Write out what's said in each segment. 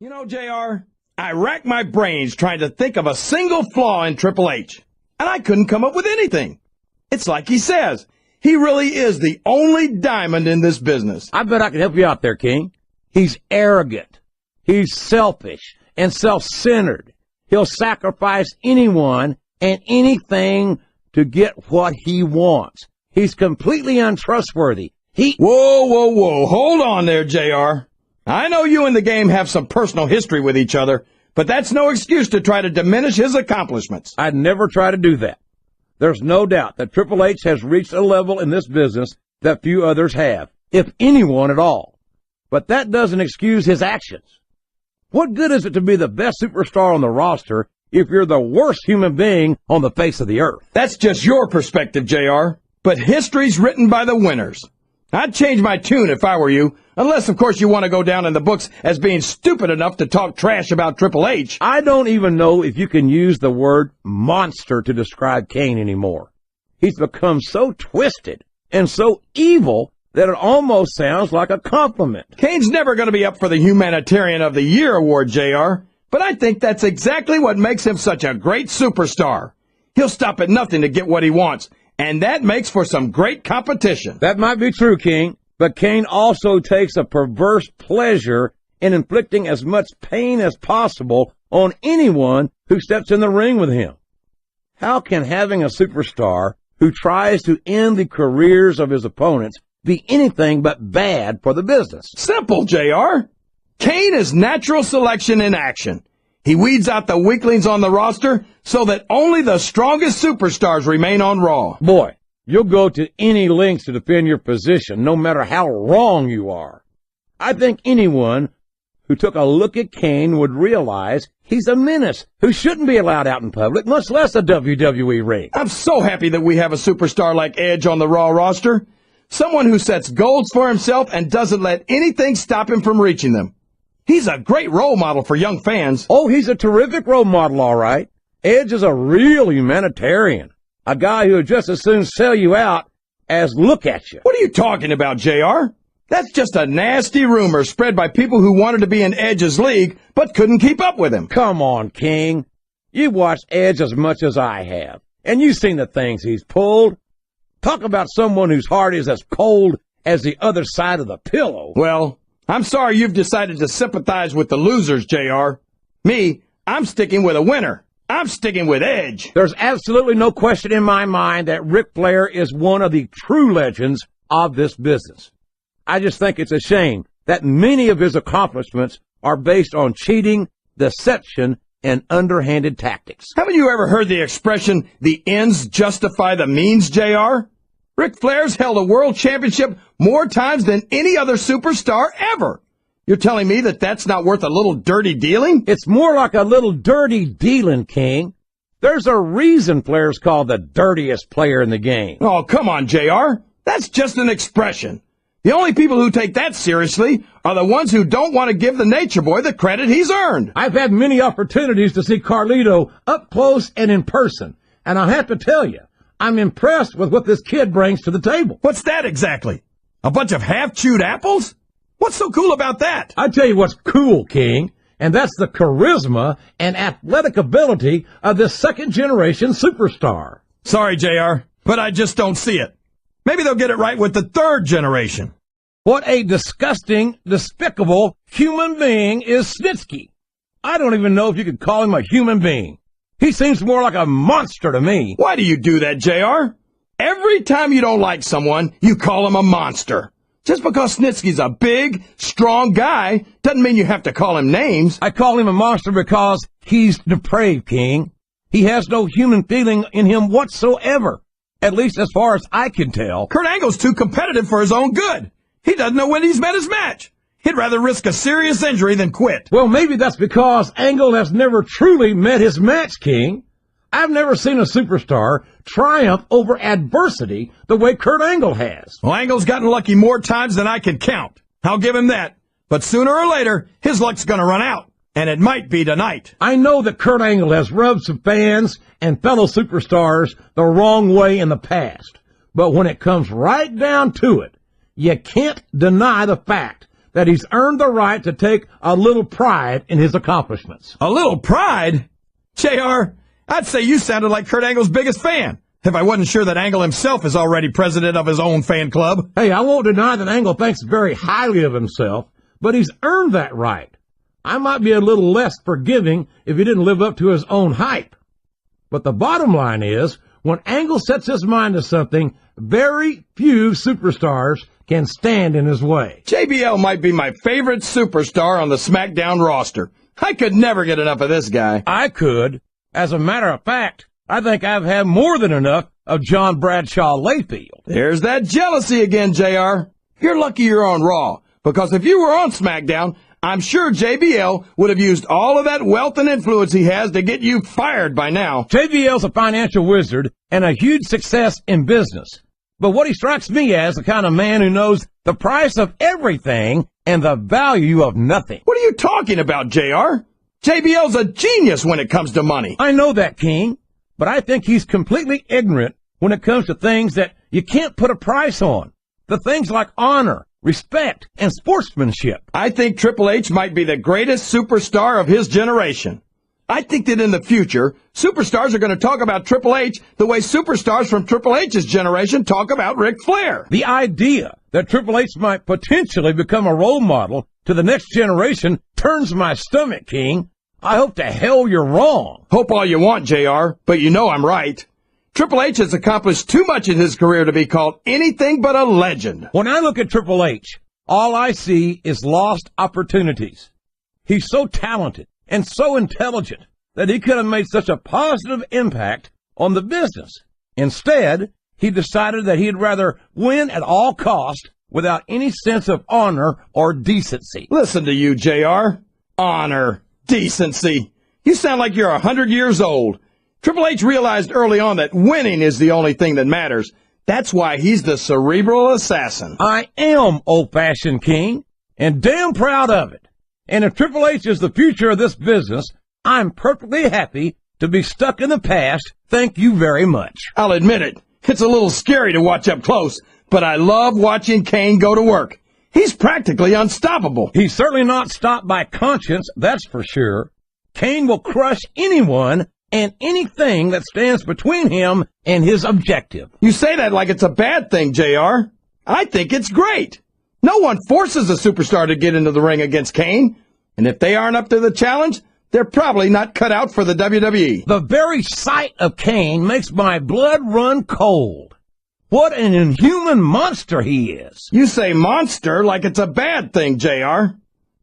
You know, JR, I racked my brains trying to think of a single flaw in Triple H, and I couldn't come up with anything. It's like he says, he really is the only diamond in this business. I bet I can help you out there, King. He's arrogant. He's selfish and self-centered. He'll sacrifice anyone and anything to get what he wants. He's completely untrustworthy. Whoa. Hold on there, JR. I know you and the game have some personal history with each other, but that's no excuse to try to diminish his accomplishments. I'd never try to do that. There's no doubt that Triple H has reached a level in this business that few others have, if anyone at all. But that doesn't excuse his actions. What good is it to be the best superstar on the roster if you're the worst human being on the face of the earth? That's just your perspective, JR. But history's written by the winners. I'd change my tune if I were you, unless, of course, you want to go down in the books as being stupid enough to talk trash about Triple H. I don't even know if you can use the word monster to describe Kane anymore. He's become so twisted and so evil that it almost sounds like a compliment. Kane's never going to be up for the Humanitarian of the Year award, JR, but I think that's exactly what makes him such a great superstar. He'll stop at nothing to get what he wants. And that makes for some great competition. That might be true, King, but Kane also takes a perverse pleasure in inflicting as much pain as possible on anyone who steps in the ring with him. How can having a superstar who tries to end the careers of his opponents be anything but bad for the business? Simple, JR. Kane is natural selection in action. He weeds out the weaklings on the roster so that only the strongest superstars remain on Raw. Boy, you'll go to any lengths to defend your position, no matter how wrong you are. I think anyone who took a look at Kane would realize he's a menace who shouldn't be allowed out in public, much less a WWE ring. I'm so happy that we have a superstar like Edge on the Raw roster. Someone who sets goals for himself and doesn't let anything stop him from reaching them. He's a great role model for young fans. Oh, he's a terrific role model, all right. Edge is a real humanitarian, a guy who would just as soon sell you out as look at you. What are you talking about, JR? That's just a nasty rumor spread by people who wanted to be in Edge's league but couldn't keep up with him. Come on, King. You've watched Edge as much as I have, and you've seen the things he's pulled. Talk about someone whose heart is as cold as the other side of the pillow. Well, I'm sorry you've decided to sympathize with the losers, JR. Me, I'm sticking with a winner. I'm sticking with Edge. There's absolutely no question in my mind that Ric Flair is one of the true legends of this business. I just think it's a shame that many of his accomplishments are based on cheating, deception, and underhanded tactics. Haven't you ever heard the expression, the ends justify the means, JR? Ric Flair's held a world championship more times than any other superstar ever. You're telling me that that's not worth a little dirty dealing? It's more like a little dirty dealing, King. There's a reason Flair's called the dirtiest player in the game. Oh, come on, JR. That's just an expression. The only people who take that seriously are the ones who don't want to give the Nature Boy the credit he's earned. I've had many opportunities to see Carlito up close and in person, and I have to tell you, I'm impressed with what this kid brings to the table. What's that exactly? A bunch of half-chewed apples? What's so cool about that? I tell you what's cool, King, and that's the charisma and athletic ability of this second-generation superstar. Sorry, JR, but I just don't see it. Maybe they'll get it right with the third generation. What a disgusting, despicable human being is Snitsky. I don't even know if you could call him a human being. He seems more like a monster to me. Why do you do that, JR? Every time you don't like someone, you call him a monster. Just because Snitsky's a big, strong guy doesn't mean you have to call him names. I call him a monster because he's depraved, King. He has no human feeling in him whatsoever, at least as far as I can tell. Kurt Angle's too competitive for his own good. He doesn't know when he's met his match. He'd rather risk a serious injury than quit. Well, maybe that's because Angle has never truly met his match, King. I've never seen a superstar triumph over adversity the way Kurt Angle has. Well, Angle's gotten lucky more times than I can count. I'll give him that. But sooner or later, his luck's going to run out. And it might be tonight. I know that Kurt Angle has rubbed some fans and fellow superstars the wrong way in the past. But when it comes right down to it, you can't deny the fact that he's earned the right to take a little pride in his accomplishments. A little pride? JR, I'd say you sounded like Kurt Angle's biggest fan, if I wasn't sure that Angle himself is already president of his own fan club. Hey, I won't deny that Angle thinks very highly of himself, but he's earned that right. I might be a little less forgiving if he didn't live up to his own hype. But the bottom line is, when Angle sets his mind to something, very few superstars can stand in his way. JBL might be my favorite superstar on the SmackDown roster. I could never get enough of this guy. I could. As a matter of fact, I think I've had more than enough of John Bradshaw Layfield. There's that jealousy again, JR. You're lucky you're on Raw, because if you were on SmackDown, I'm sure JBL would have used all of that wealth and influence he has to get you fired by now. JBL's a financial wizard and a huge success in business. But what he strikes me as the kind of man who knows the price of everything and the value of nothing. What are you talking about, JR? JBL's a genius when it comes to money. I know that, King, but I think he's completely ignorant when it comes to things that you can't put a price on. The things like honor, respect, and sportsmanship. I think Triple H might be the greatest superstar of his generation. I think that in the future, superstars are going to talk about Triple H the way superstars from Triple H's generation talk about Ric Flair. The idea that Triple H might potentially become a role model to the next generation turns my stomach, King. I hope to hell you're wrong. Hope all you want, JR, but you know I'm right. Triple H has accomplished too much in his career to be called anything but a legend. When I look at Triple H, all I see is lost opportunities. He's so talented and so intelligent that he could have made such a positive impact on the business. Instead, he decided that he'd rather win at all cost without any sense of honor or decency. Listen to you, JR. Honor, decency. You sound like you're 100 years old. Triple H realized early on that winning is the only thing that matters. That's why he's the cerebral assassin. I am old-fashioned, King, and damn proud of it. And if Triple H is the future of this business, I'm perfectly happy to be stuck in the past. Thank you very much. I'll admit it. It's a little scary to watch up close, but I love watching Kane go to work. He's practically unstoppable. He's certainly not stopped by conscience, that's for sure. Kane will crush anyone and anything that stands between him and his objective. You say that like it's a bad thing, JR. I think it's great. No one forces a superstar to get into the ring against Kane. And if they aren't up to the challenge, they're probably not cut out for the WWE. The very sight of Kane makes my blood run cold. What an inhuman monster he is. You say monster like it's a bad thing, JR.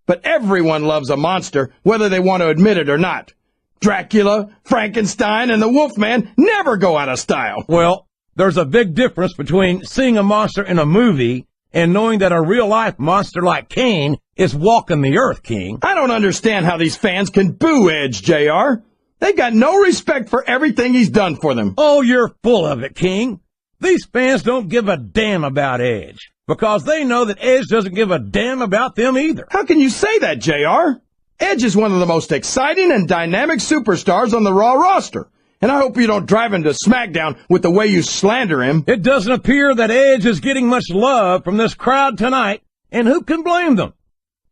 But everyone loves a monster, whether they want to admit it or not. Dracula, Frankenstein, and the Wolfman never go out of style. Well, there's a big difference between seeing a monster in a movie and knowing that a real-life monster like Kane is walking the earth, King. I don't understand how these fans can boo Edge, JR. They got no respect for everything he's done for them. Oh, you're full of it, King. These fans don't give a damn about Edge because they know that Edge doesn't give a damn about them either. How can you say that, JR? Edge is one of the most exciting and dynamic superstars on the Raw roster. And I hope you don't drive him to SmackDown with the way you slander him. It doesn't appear that Edge is getting much love from this crowd tonight, and who can blame them?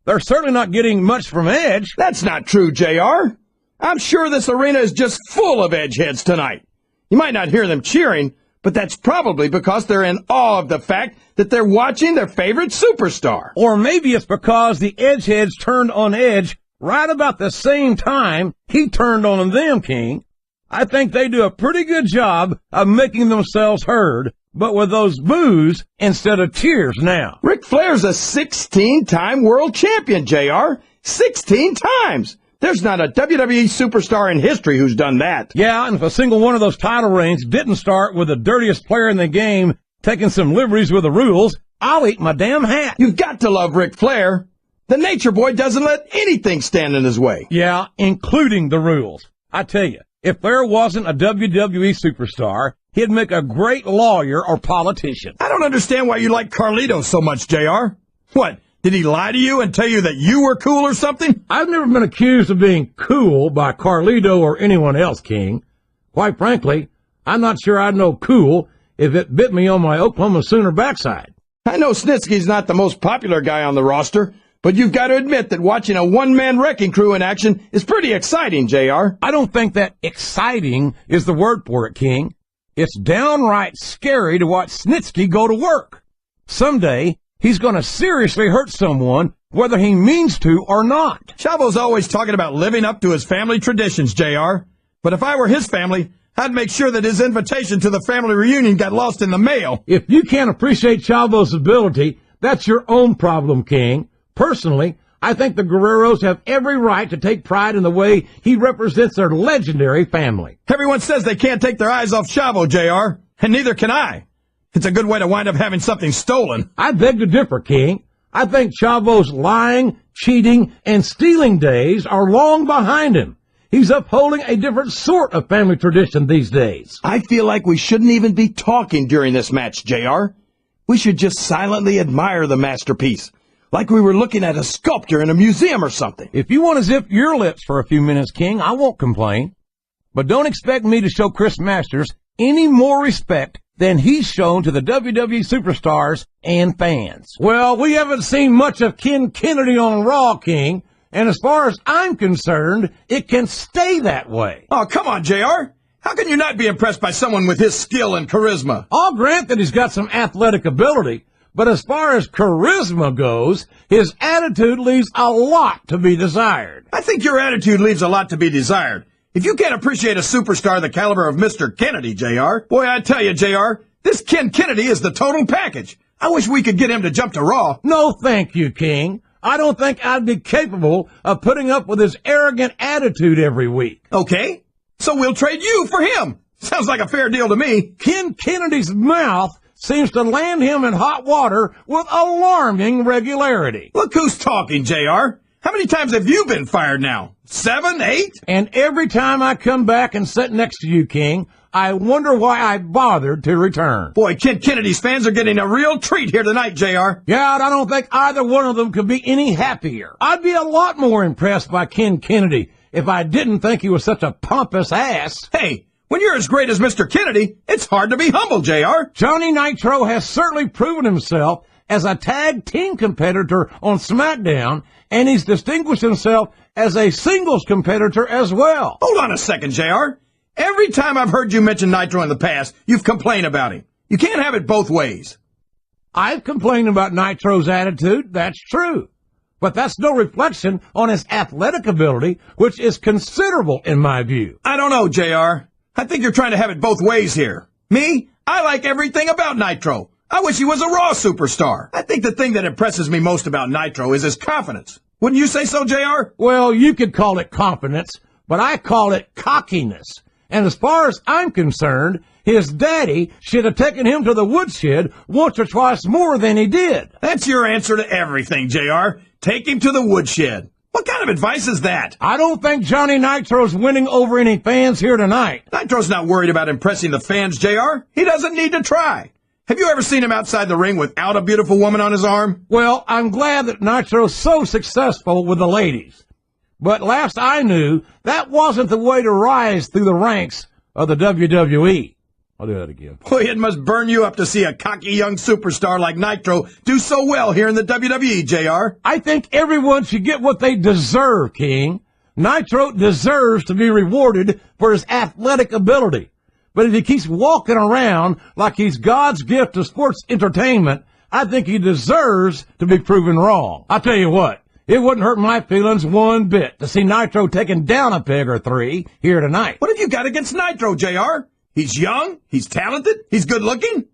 They're certainly not getting much from Edge. That's not true, JR. I'm sure this arena is just full of Edge heads tonight. You might not hear them cheering, but that's probably because they're in awe of the fact that they're watching their favorite superstar. Or maybe it's because the Edge heads turned on Edge right about the same time he turned on them, King. I think they do a pretty good job of making themselves heard, but with those boos instead of cheers now. Ric Flair's a 16-time world champion, JR. 16 times! There's not a WWE superstar in history who's done that. Yeah, and if a single one of those title reigns didn't start with the dirtiest player in the game taking some liberties with the rules, I'll eat my damn hat. You've got to love Ric Flair. The Nature Boy doesn't let anything stand in his way. Yeah, including the rules. I tell you, if Flair wasn't a WWE superstar, he'd make a great lawyer or politician. I don't understand why you like Carlito so much, JR. What, did he lie to you and tell you that you were cool or something? I've never been accused of being cool by Carlito or anyone else, King. Quite frankly, I'm not sure I'd know cool if it bit me on my Oklahoma Sooner backside. I know Snitsky's not the most popular guy on the roster, But you've got to admit that watching a one-man wrecking crew in action is pretty exciting, JR. I don't think that exciting is the word for it, King. It's downright scary to watch Snitsky go to work. Someday, he's going to seriously hurt someone, whether he means to or not. Chavo's always talking about living up to his family traditions, JR. But if I were his family, I'd make sure that his invitation to the family reunion got lost in the mail. If you can't appreciate Chavo's ability, that's your own problem, King. Personally, I think the Guerreros have every right to take pride in the way he represents their legendary family. Everyone says they can't take their eyes off Chavo, JR, and neither can I. It's a good way to wind up having something stolen. I beg to differ, King. I think Chavo's lying, cheating, and stealing days are long behind him. He's upholding a different sort of family tradition these days. I feel like we shouldn't even be talking during this match, JR. We should just silently admire the masterpiece, like we were looking at a sculpture in a museum or something. If you want to zip your lips for a few minutes, King, I won't complain. But don't expect me to show Chris Masters any more respect than he's shown to the WWE superstars and fans. Well, we haven't seen much of Ken Kennedy on Raw, King, and as far as I'm concerned, it can stay that way. Oh, come on, JR. How can you not be impressed by someone with his skill and charisma? I'll grant that he's got some athletic ability, but as far as charisma goes, his attitude leaves a lot to be desired. I think your attitude leaves a lot to be desired. If you can't appreciate a superstar the caliber of Mr. Kennedy, JR, boy, I tell you, JR, this Ken Kennedy is the total package. I wish we could get him to jump to Raw. No, thank you, King. I don't think I'd be capable of putting up with his arrogant attitude every week. Okay, so we'll trade you for him. Sounds like a fair deal to me. Ken Kennedy's mouth seems to land him in hot water with alarming regularity. Look who's talking, JR. How many times have you been fired now? 7, 8? And every time I come back and sit next to you, King, I wonder why I bothered to return. Boy, Ken Kennedy's fans are getting a real treat here tonight, JR. Yeah, I don't think either one of them could be any happier. I'd be a lot more impressed by Ken Kennedy if I didn't think he was such a pompous ass. Hey, when you're as great as Mr. Kennedy, it's hard to be humble, JR. Johnny Nitro has certainly proven himself as a tag team competitor on SmackDown, and he's distinguished himself as a singles competitor as well. Hold on a second, JR. Every time I've heard you mention Nitro in the past, you've complained about him. You can't have it both ways. I've complained about Nitro's attitude, that's true. But that's no reflection on his athletic ability, which is considerable in my view. I don't know, JR. I think you're trying to have it both ways here. Me? I like everything about Nitro. I wish he was a Raw superstar. I think the thing that impresses me most about Nitro is his confidence. Wouldn't you say so, JR? Well, you could call it confidence, but I call it cockiness. And as far as I'm concerned, his daddy should have taken him to the woodshed once or twice more than he did. That's your answer to everything, JR. Take him to the woodshed. What kind of advice is that? I don't think Johnny Nitro's winning over any fans here tonight. Nitro's not worried about impressing the fans, JR. He doesn't need to try. Have you ever seen him outside the ring without a beautiful woman on his arm? Well, I'm glad that Nitro's so successful with the ladies. But last I knew, that wasn't the way to rise through the ranks of the WWE. I'll do that again. Boy, it must burn you up to see a cocky young superstar like Nitro do so well here in the WWE, JR. I think everyone should get what they deserve, King. Nitro deserves to be rewarded for his athletic ability. But if he keeps walking around like he's God's gift to sports entertainment, I think he deserves to be proven wrong. I'll tell you what, it wouldn't hurt my feelings one bit to see Nitro taking down a peg or three here tonight. What have you got against Nitro, JR? He's young, he's talented, he's good looking?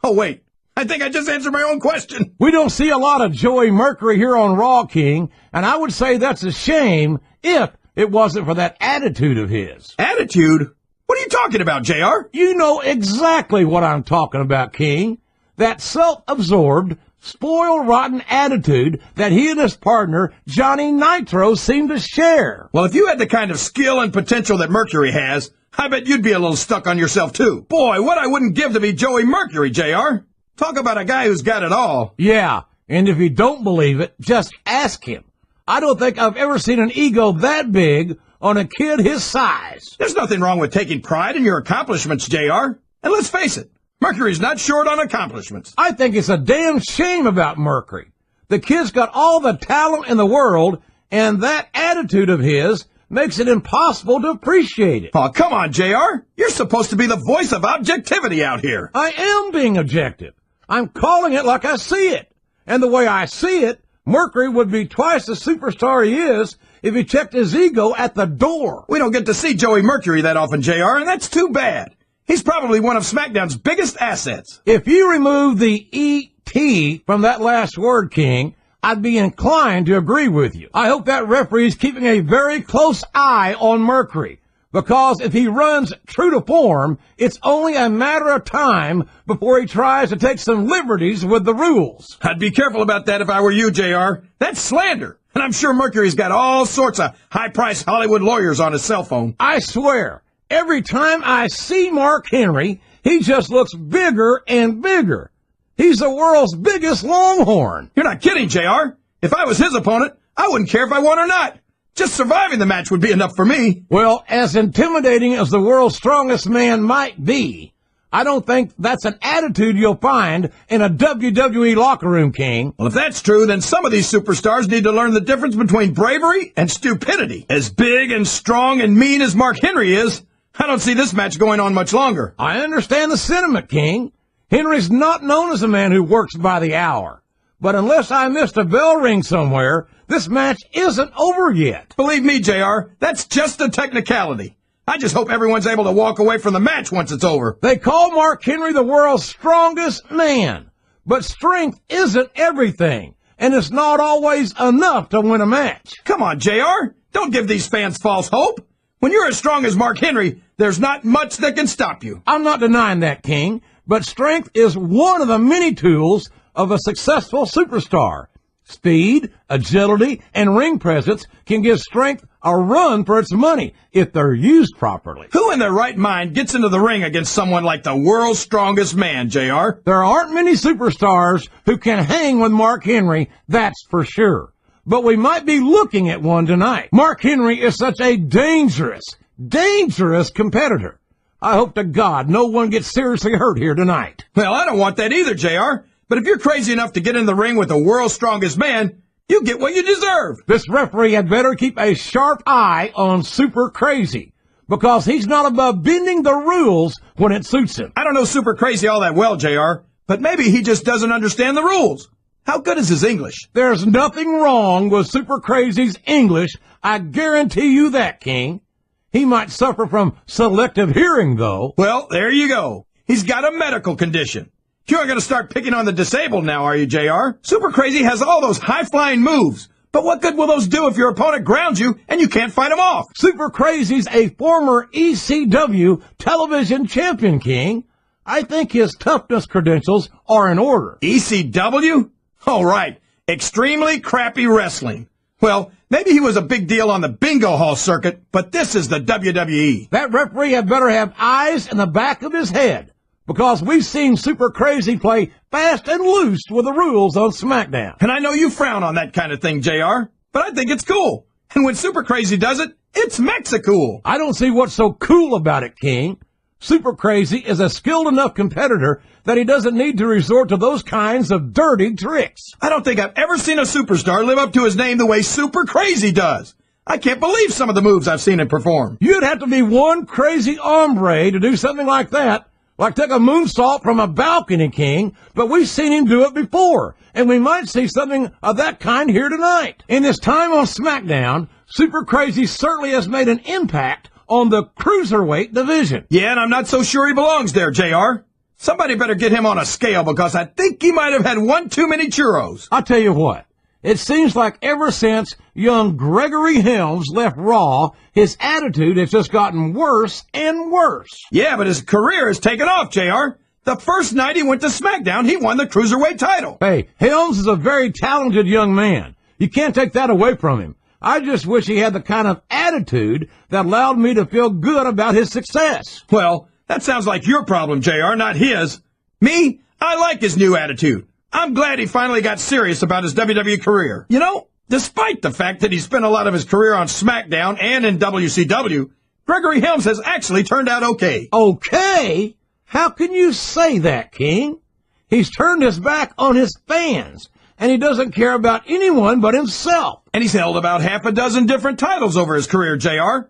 Oh, wait, I think I just answered my own question. We don't see a lot of Joey Mercury here on Raw, King, and I would say that's a shame if it wasn't for that attitude of his. Attitude? What are you talking about, JR? You know exactly what I'm talking about, King. That self-absorbed, spoil-rotten attitude that he and his partner, Johnny Nitro, seem to share. Well, if you had the kind of skill and potential that Mercury has, I bet you'd be a little stuck on yourself, too. Boy, what I wouldn't give to be Joey Mercury, JR. Talk about a guy who's got it all. Yeah, and if you don't believe it, just ask him. I don't think I've ever seen an ego that big on a kid his size. There's nothing wrong with taking pride in your accomplishments, JR. And let's face it, Mercury's not short on accomplishments. I think it's a damn shame about Mercury The kid's got all the talent in the world, and that attitude of his makes it impossible to appreciate it. Oh, come on, JR. You're supposed to be the voice of objectivity out here. I am being objective. I'm calling it like I see it. And the way I see it, Mercury would be twice the superstar he is if he checked his ego at the door. We don't get to see Joey Mercury that often, JR, and that's too bad. He's probably one of SmackDown's biggest assets. If you remove the E-T from that last word, King, I'd be inclined to agree with you. I hope that referee is keeping a very close eye on Mercury, because if he runs true to form, it's only a matter of time before he tries to take some liberties with the rules. I'd be careful about that if I were you, JR. That's slander. And I'm sure Mercury's got all sorts of high-priced Hollywood lawyers on his cell phone. I swear, every time I see Mark Henry, he just looks bigger and bigger. He's the world's biggest longhorn. You're not kidding, JR. If I was his opponent, I wouldn't care if I won or not. Just surviving the match would be enough for me. Well, as intimidating as the world's strongest man might be, I don't think that's an attitude you'll find in a WWE locker room, King. Well, if that's true, then some of these superstars need to learn the difference between bravery and stupidity. As big and strong and mean as Mark Henry is, I don't see this match going on much longer. I understand the sentiment, King. Henry's not known as a man who works by the hour. But unless I missed a bell ring somewhere, this match isn't over yet. Believe me, JR, that's just a technicality. I just hope everyone's able to walk away from the match once it's over. They call Mark Henry the world's strongest man. But strength isn't everything, and it's not always enough to win a match. Come on, JR, don't give these fans false hope. When you're as strong as Mark Henry, there's not much that can stop you. I'm not denying that, King, but strength is one of the many tools of a successful superstar. Speed, agility, and ring presence can give strength a run for its money if they're used properly. Who in their right mind gets into the ring against someone like the world's strongest man, JR? There aren't many superstars who can hang with Mark Henry, that's for sure. But we might be looking at one tonight. Mark Henry is such a dangerous competitor. I hope to God no one gets seriously hurt here tonight. Well, I don't want that either, JR. But if you're crazy enough to get in the ring with the world's strongest man, you get what you deserve. This referee had better keep a sharp eye on Super Crazy, because he's not above bending the rules when it suits him. I don't know Super Crazy all that well, JR, but maybe he just doesn't understand the rules. How good is his English? There's nothing wrong with Super Crazy's English, I guarantee you that, King. He might suffer from selective hearing, though. Well, there you go. He's got a medical condition. You aren't going to start picking on the disabled now, are you, JR? Super Crazy has all those high-flying moves. But what good will those do if your opponent grounds you and you can't fight him off? Super Crazy's a former ECW television champion, King. I think his toughness credentials are in order. ECW? Oh, right. Extremely crappy wrestling. Well, maybe he was a big deal on the bingo hall circuit, but this is the WWE. That referee had better have eyes in the back of his head, because we've seen Super Crazy play fast and loose with the rules on SmackDown. And I know you frown on that kind of thing, JR, but I think it's cool. And when Super Crazy does it, it's Mexicool. I don't see what's so cool about it, King. Super Crazy is a skilled enough competitor that he doesn't need to resort to those kinds of dirty tricks. I don't think I've ever seen a superstar live up to his name the way Super Crazy does. I can't believe some of the moves I've seen him perform. You'd have to be one crazy hombre to do something like that. Like take a moonsault from a balcony, King, but we've seen him do it before, and we might see something of that kind here tonight. In his time on SmackDown, Super Crazy certainly has made an impact on the cruiserweight division. Yeah, and I'm not so sure he belongs there, JR. Somebody better get him on a scale, because I think he might have had one too many churros. I'll tell you what. It seems like ever since young Gregory Helms left Raw, his attitude has just gotten worse and worse. Yeah, but his career has taken off, JR. The first night he went to SmackDown, he won the Cruiserweight title. Hey, Helms is a very talented young man. You can't take that away from him. I just wish he had the kind of attitude that allowed me to feel good about his success. Well, that sounds like your problem, JR, not his. Me, I like his new attitude. I'm glad he finally got serious about his WWE career. You know, despite the fact that he spent a lot of his career on SmackDown and in WCW, Gregory Helms has actually turned out okay. Okay? How can you say that, King? He's turned his back on his fans. and he doesn't care about anyone but himself. And he's held about half a dozen different titles over his career, JR.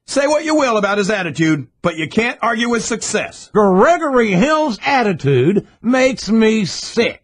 Say what you will about his attitude, but you can't argue with success. Gregory Helms' attitude makes me sick.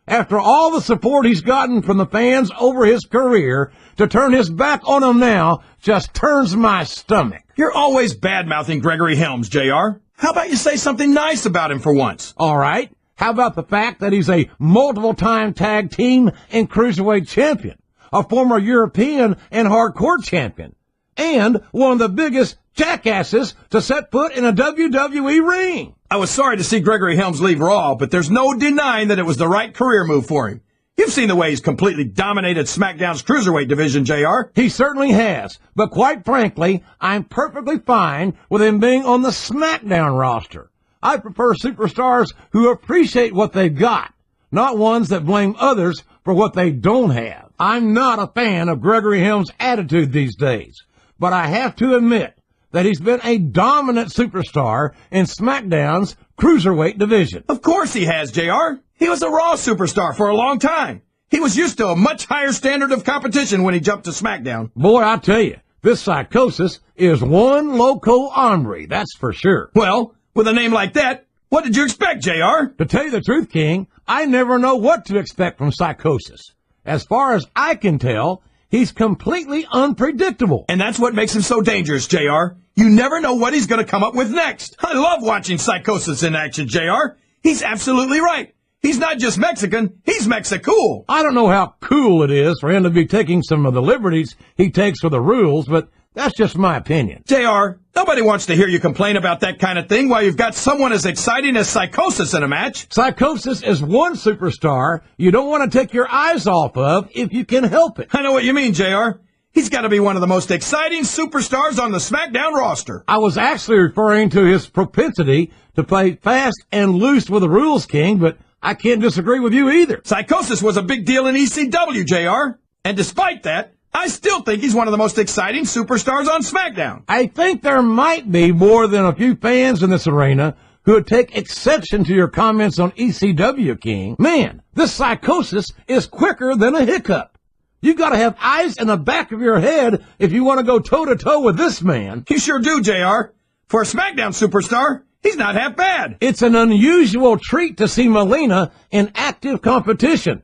After all the support he's gotten from the fans over his career, to turn his back on him now just turns my stomach. You're always bad-mouthing Gregory Helms, JR. How about you say something nice about him for once? All right. How about the fact that he's a multiple-time tag team and cruiserweight champion, a former European and hardcore champion, and one of the biggest jackasses to set foot in a WWE ring? I was sorry to see Gregory Helms leave Raw, but there's no denying that it was the right career move for him. You've seen the way he's completely dominated SmackDown's cruiserweight division, JR. He certainly has, but quite frankly, I'm perfectly fine with him being on the SmackDown roster. I prefer superstars who appreciate what they've got, not ones that blame others for what they don't have. I'm not a fan of Gregory Helms' attitude these days, but I have to admit that he's been a dominant superstar in SmackDown's cruiserweight division. Of course he has, JR. He was a Raw superstar for a long time. He was used to a much higher standard of competition when he jumped to SmackDown. Boy, I tell you, this Psychosis is one loco hombre, that's for sure. Well, with a name like that, what did you expect, JR? To tell you the truth, King, I never know what to expect from Psychosis. As far as I can tell, he's completely unpredictable. And that's what makes him so dangerous, JR. You never know what he's going to come up with next. I love watching Psychosis in action, JR. He's absolutely right. He's not just Mexican, he's Mexicool. I don't know how cool it is for him to be taking some of the liberties he takes with the rules, but that's just my opinion. JR, nobody wants to hear you complain about that kind of thing while you've got someone as exciting as Psychosis in a match. Psychosis is one superstar you don't want to take your eyes off of if you can help it. I know what you mean, JR. He's got to be one of the most exciting superstars on the SmackDown roster. I was actually referring to his propensity to play fast and loose with the rules, King, but I can't disagree with you either. Psychosis was a big deal in ECW, JR. And despite that, I still think he's one of the most exciting superstars on SmackDown. I think there might be more than a few fans in this arena who would take exception to your comments on ECW, King. Man, this Psychosis is quicker than a hiccup. You've got to have eyes in the back of your head if you want to go toe-to-toe with this man. You sure do, JR. For a SmackDown superstar, he's not half bad. It's an unusual treat to see Melina in active competition.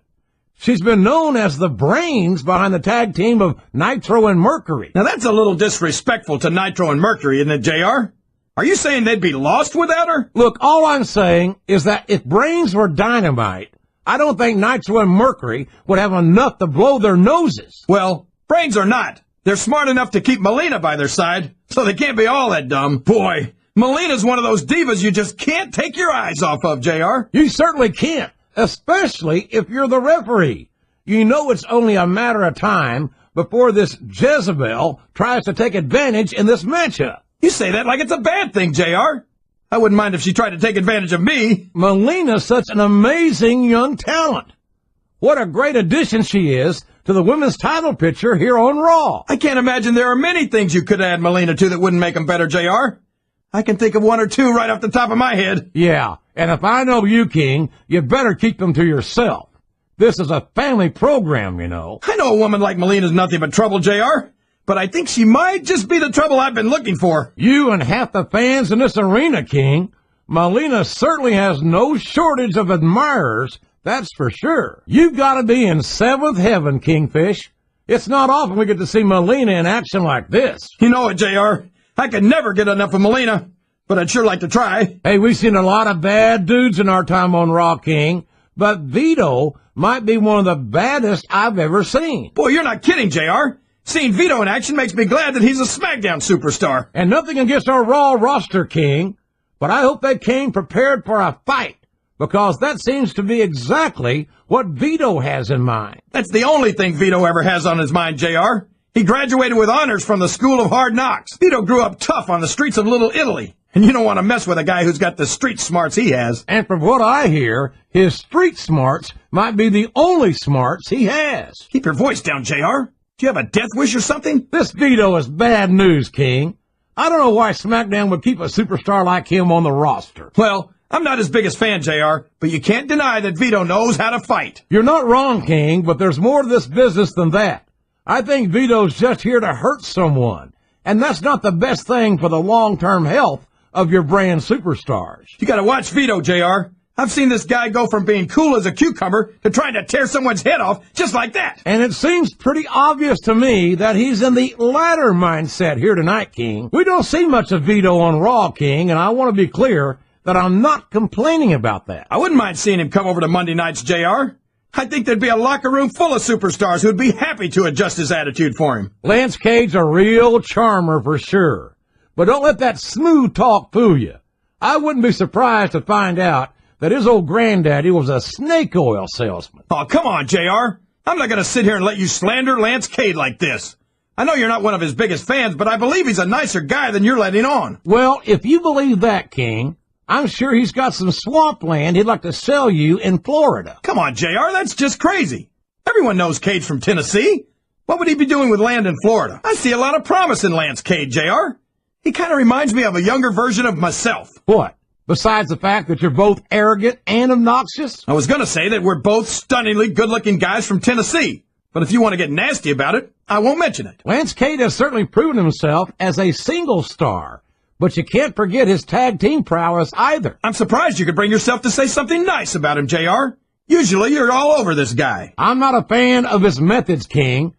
She's been known as the brains behind the tag team of Nitro and Mercury. Now that's a little disrespectful to Nitro and Mercury, isn't it, JR? Are you saying they'd be lost without her? Look, all I'm saying is that if brains were dynamite, I don't think Nitro and Mercury would have enough to blow their noses. Well, brains are not. They're smart enough to keep Melina by their side, so they can't be all that dumb. Boy, Melina's one of those divas you just can't take your eyes off of, JR. You certainly can't, especially if you're the referee. You know it's only a matter of time before this Jezebel tries to take advantage in this matchup. You say that like it's a bad thing, JR. I wouldn't mind if she tried to take advantage of me. Melina's such an amazing young talent. What a great addition she is to the women's title picture here on Raw. I can't imagine there are many things you could add Melina to that wouldn't make them better, JR. I can think of one or two right off the top of my head. Yeah, and if I know you, King, you better keep them to yourself. This is a family program, you know. I know a woman like Melina's nothing but trouble, JR. But I think she might just be the trouble I've been looking for. You and half the fans in this arena, King. Melina certainly has no shortage of admirers, that's for sure. You've got to be in seventh heaven, Kingfish. It's not often we get to see Melina in action like this. You know it, JR. I could never get enough of Melina, but I'd sure like to try. Hey, we've seen a lot of bad dudes in our time on Raw, King, but Vito might be one of the baddest I've ever seen. Boy, you're not kidding, JR. Seeing Vito in action makes me glad that he's a SmackDown superstar. And nothing against our Raw roster, King, but I hope they came prepared for a fight, because that seems to be exactly what Vito has in mind. That's the only thing Vito ever has on his mind, JR. He graduated with honors from the School of Hard Knocks. Vito grew up tough on the streets of Little Italy. And you don't want to mess with a guy who's got the street smarts he has. And from what I hear, his street smarts might be the only smarts he has. Keep your voice down, JR. Do you have a death wish or something? This Vito is bad news, King. I don't know why SmackDown would keep a superstar like him on the roster. Well, I'm not his biggest fan, JR, but you can't deny that Vito knows how to fight. You're not wrong, King, but there's more to this business than that. I think Vito's just here to hurt someone, and that's not the best thing for the long-term health of your brand superstars. You gotta watch Vito, JR. I've seen this guy go from being cool as a cucumber to trying to tear someone's head off just like that. And it seems pretty obvious to me that he's in the latter mindset here tonight, King. We don't see much of Vito on Raw, King, and I want to be clear that I'm not complaining about that. I wouldn't mind seeing him come over to Monday nights, JR. I think there'd be a locker room full of superstars who'd be happy to adjust his attitude for him. Lance Cade's a real charmer for sure. But don't let that smooth talk fool you. I wouldn't be surprised to find out that his old granddaddy was a snake oil salesman. Oh, come on, JR. I'm not going to sit here and let you slander Lance Cade like this. I know you're not one of his biggest fans, but I believe he's a nicer guy than you're letting on. Well, if you believe that, King, I'm sure he's got some swampland he'd like to sell you in Florida. Come on, JR, that's just crazy. Everyone knows Cade's from Tennessee. What would he be doing with land in Florida? I see a lot of promise in Lance Cade, JR. He kind of reminds me of a younger version of myself. What? Besides the fact that you're both arrogant and obnoxious? I was going to say that we're both stunningly good-looking guys from Tennessee. But if you want to get nasty about it, I won't mention it. Lance Cade has certainly proven himself as a single star. But you can't forget his tag team prowess either. I'm surprised you could bring yourself to say something nice about him, JR. Usually you're all over this guy. I'm not a fan of his methods, King.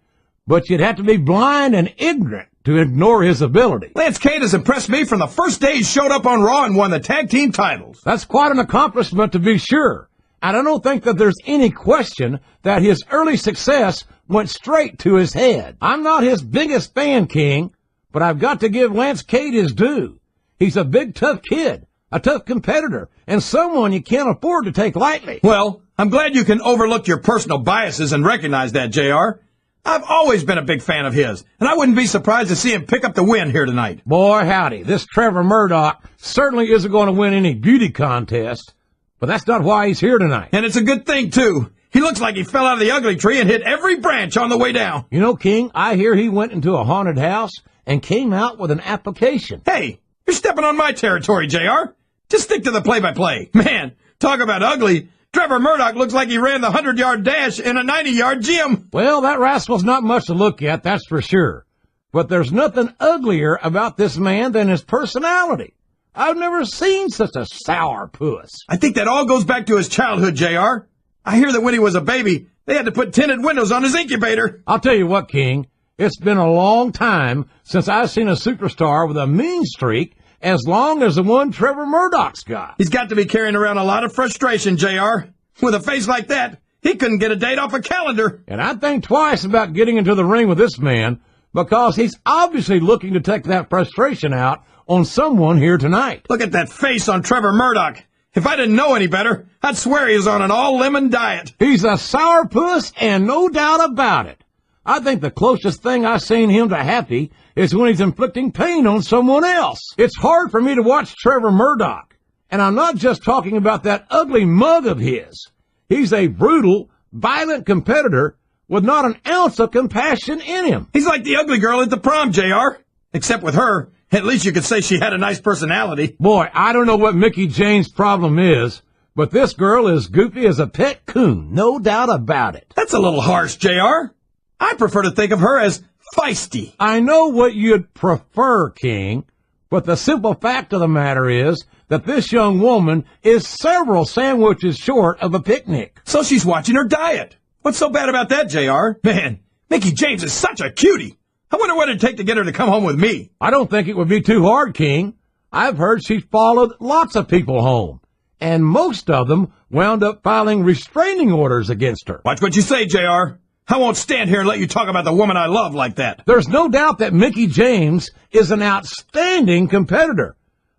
But you'd have to be blind and ignorant to ignore his ability. Lance Cade has impressed me from the first day he showed up on Raw and won the tag team titles. That's quite an accomplishment to be sure. And I don't think that there's any question that his early success went straight to his head. I'm not his biggest fan, King, but I've got to give Lance Cade his due. He's a big, tough kid, a tough competitor, and someone you can't afford to take lightly. Well, I'm glad you can overlook your personal biases and recognize that, JR. I've always been a big fan of his, and I wouldn't be surprised to see him pick up the win here tonight. Boy, howdy, this Trevor Murdoch certainly isn't going to win any beauty contest, but that's not why he's here tonight. And it's a good thing, too. He looks like he fell out of the ugly tree and hit every branch on the way down. You know, King, I hear he went into a haunted house and came out with an application. Hey, you're stepping on my territory, JR. Just stick to the play-by-play. Man, talk about ugly. Trevor Murdoch looks like he ran the 100-yard dash in a 90-yard gym. Well, that rascal's not much to look at, that's for sure. But there's nothing uglier about this man than his personality. I've never seen such a sourpuss. I think that all goes back to his childhood, JR. I hear that when he was a baby, they had to put tinted windows on his incubator. I'll tell you what, King. It's been a long time since I've seen a superstar with a mean streak as long as the one Trevor Murdoch's got. He's got to be carrying around a lot of frustration, JR. With a face like that, he couldn't get a date off a calendar. And I'd think twice about getting into the ring with this man because he's obviously looking to take that frustration out on someone here tonight. Look at that face on Trevor Murdoch. If I didn't know any better, I'd swear he was on an all-lemon diet. He's a sourpuss and no doubt about it. I think the closest thing I've seen him to happy is when he's inflicting pain on someone else. It's hard for me to watch Trevor Murdoch. And I'm not just talking about that ugly mug of his. He's a brutal, violent competitor with not an ounce of compassion in him. He's like the ugly girl at the prom, JR. Except with her, at least you could say she had a nice personality. Boy, I don't know what Mickey James' problem is, but this girl is goofy as a pet coon, no doubt about it. That's a little harsh, JR. I prefer to think of her as feisty. I know what you'd prefer, King, but the simple fact of the matter is that this young woman is several sandwiches short of a picnic. So she's watching her diet. What's so bad about that, JR? Man, Mickey James is such a cutie. I wonder what it'd take to get her to come home with me. I don't think it would be too hard, King. I've heard she followed lots of people home, and most of them wound up filing restraining orders against her. Watch what you say, JR. I won't stand here and let you talk about the woman I love like that. There's no doubt that Mickey James is an outstanding competitor,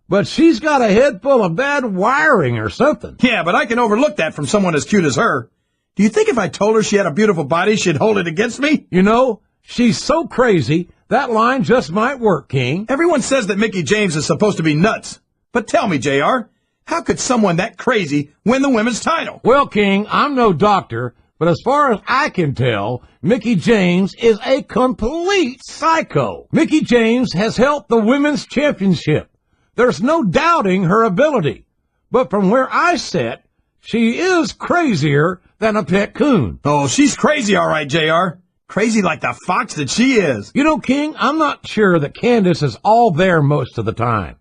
but she's got a head full of bad wiring or something. Yeah, but I can overlook that from someone as cute as her. Do you think if I told her she had a beautiful body, she'd hold it against me? You know, she's so crazy, that line just might work, King. Everyone says that Mickey James is supposed to be nuts. But tell me, JR, how could someone that crazy win the women's title? Well, King, I'm no doctor, but as far as I can tell, Mickey James is a complete psycho. Mickey James has helped the women's championship. There's no doubting her ability. but from where I sit, she is crazier than a pet coon. Oh, she's crazy, all right, JR. Crazy like the fox that she is. You know, King, I'm not sure that Candace is all there most of the time.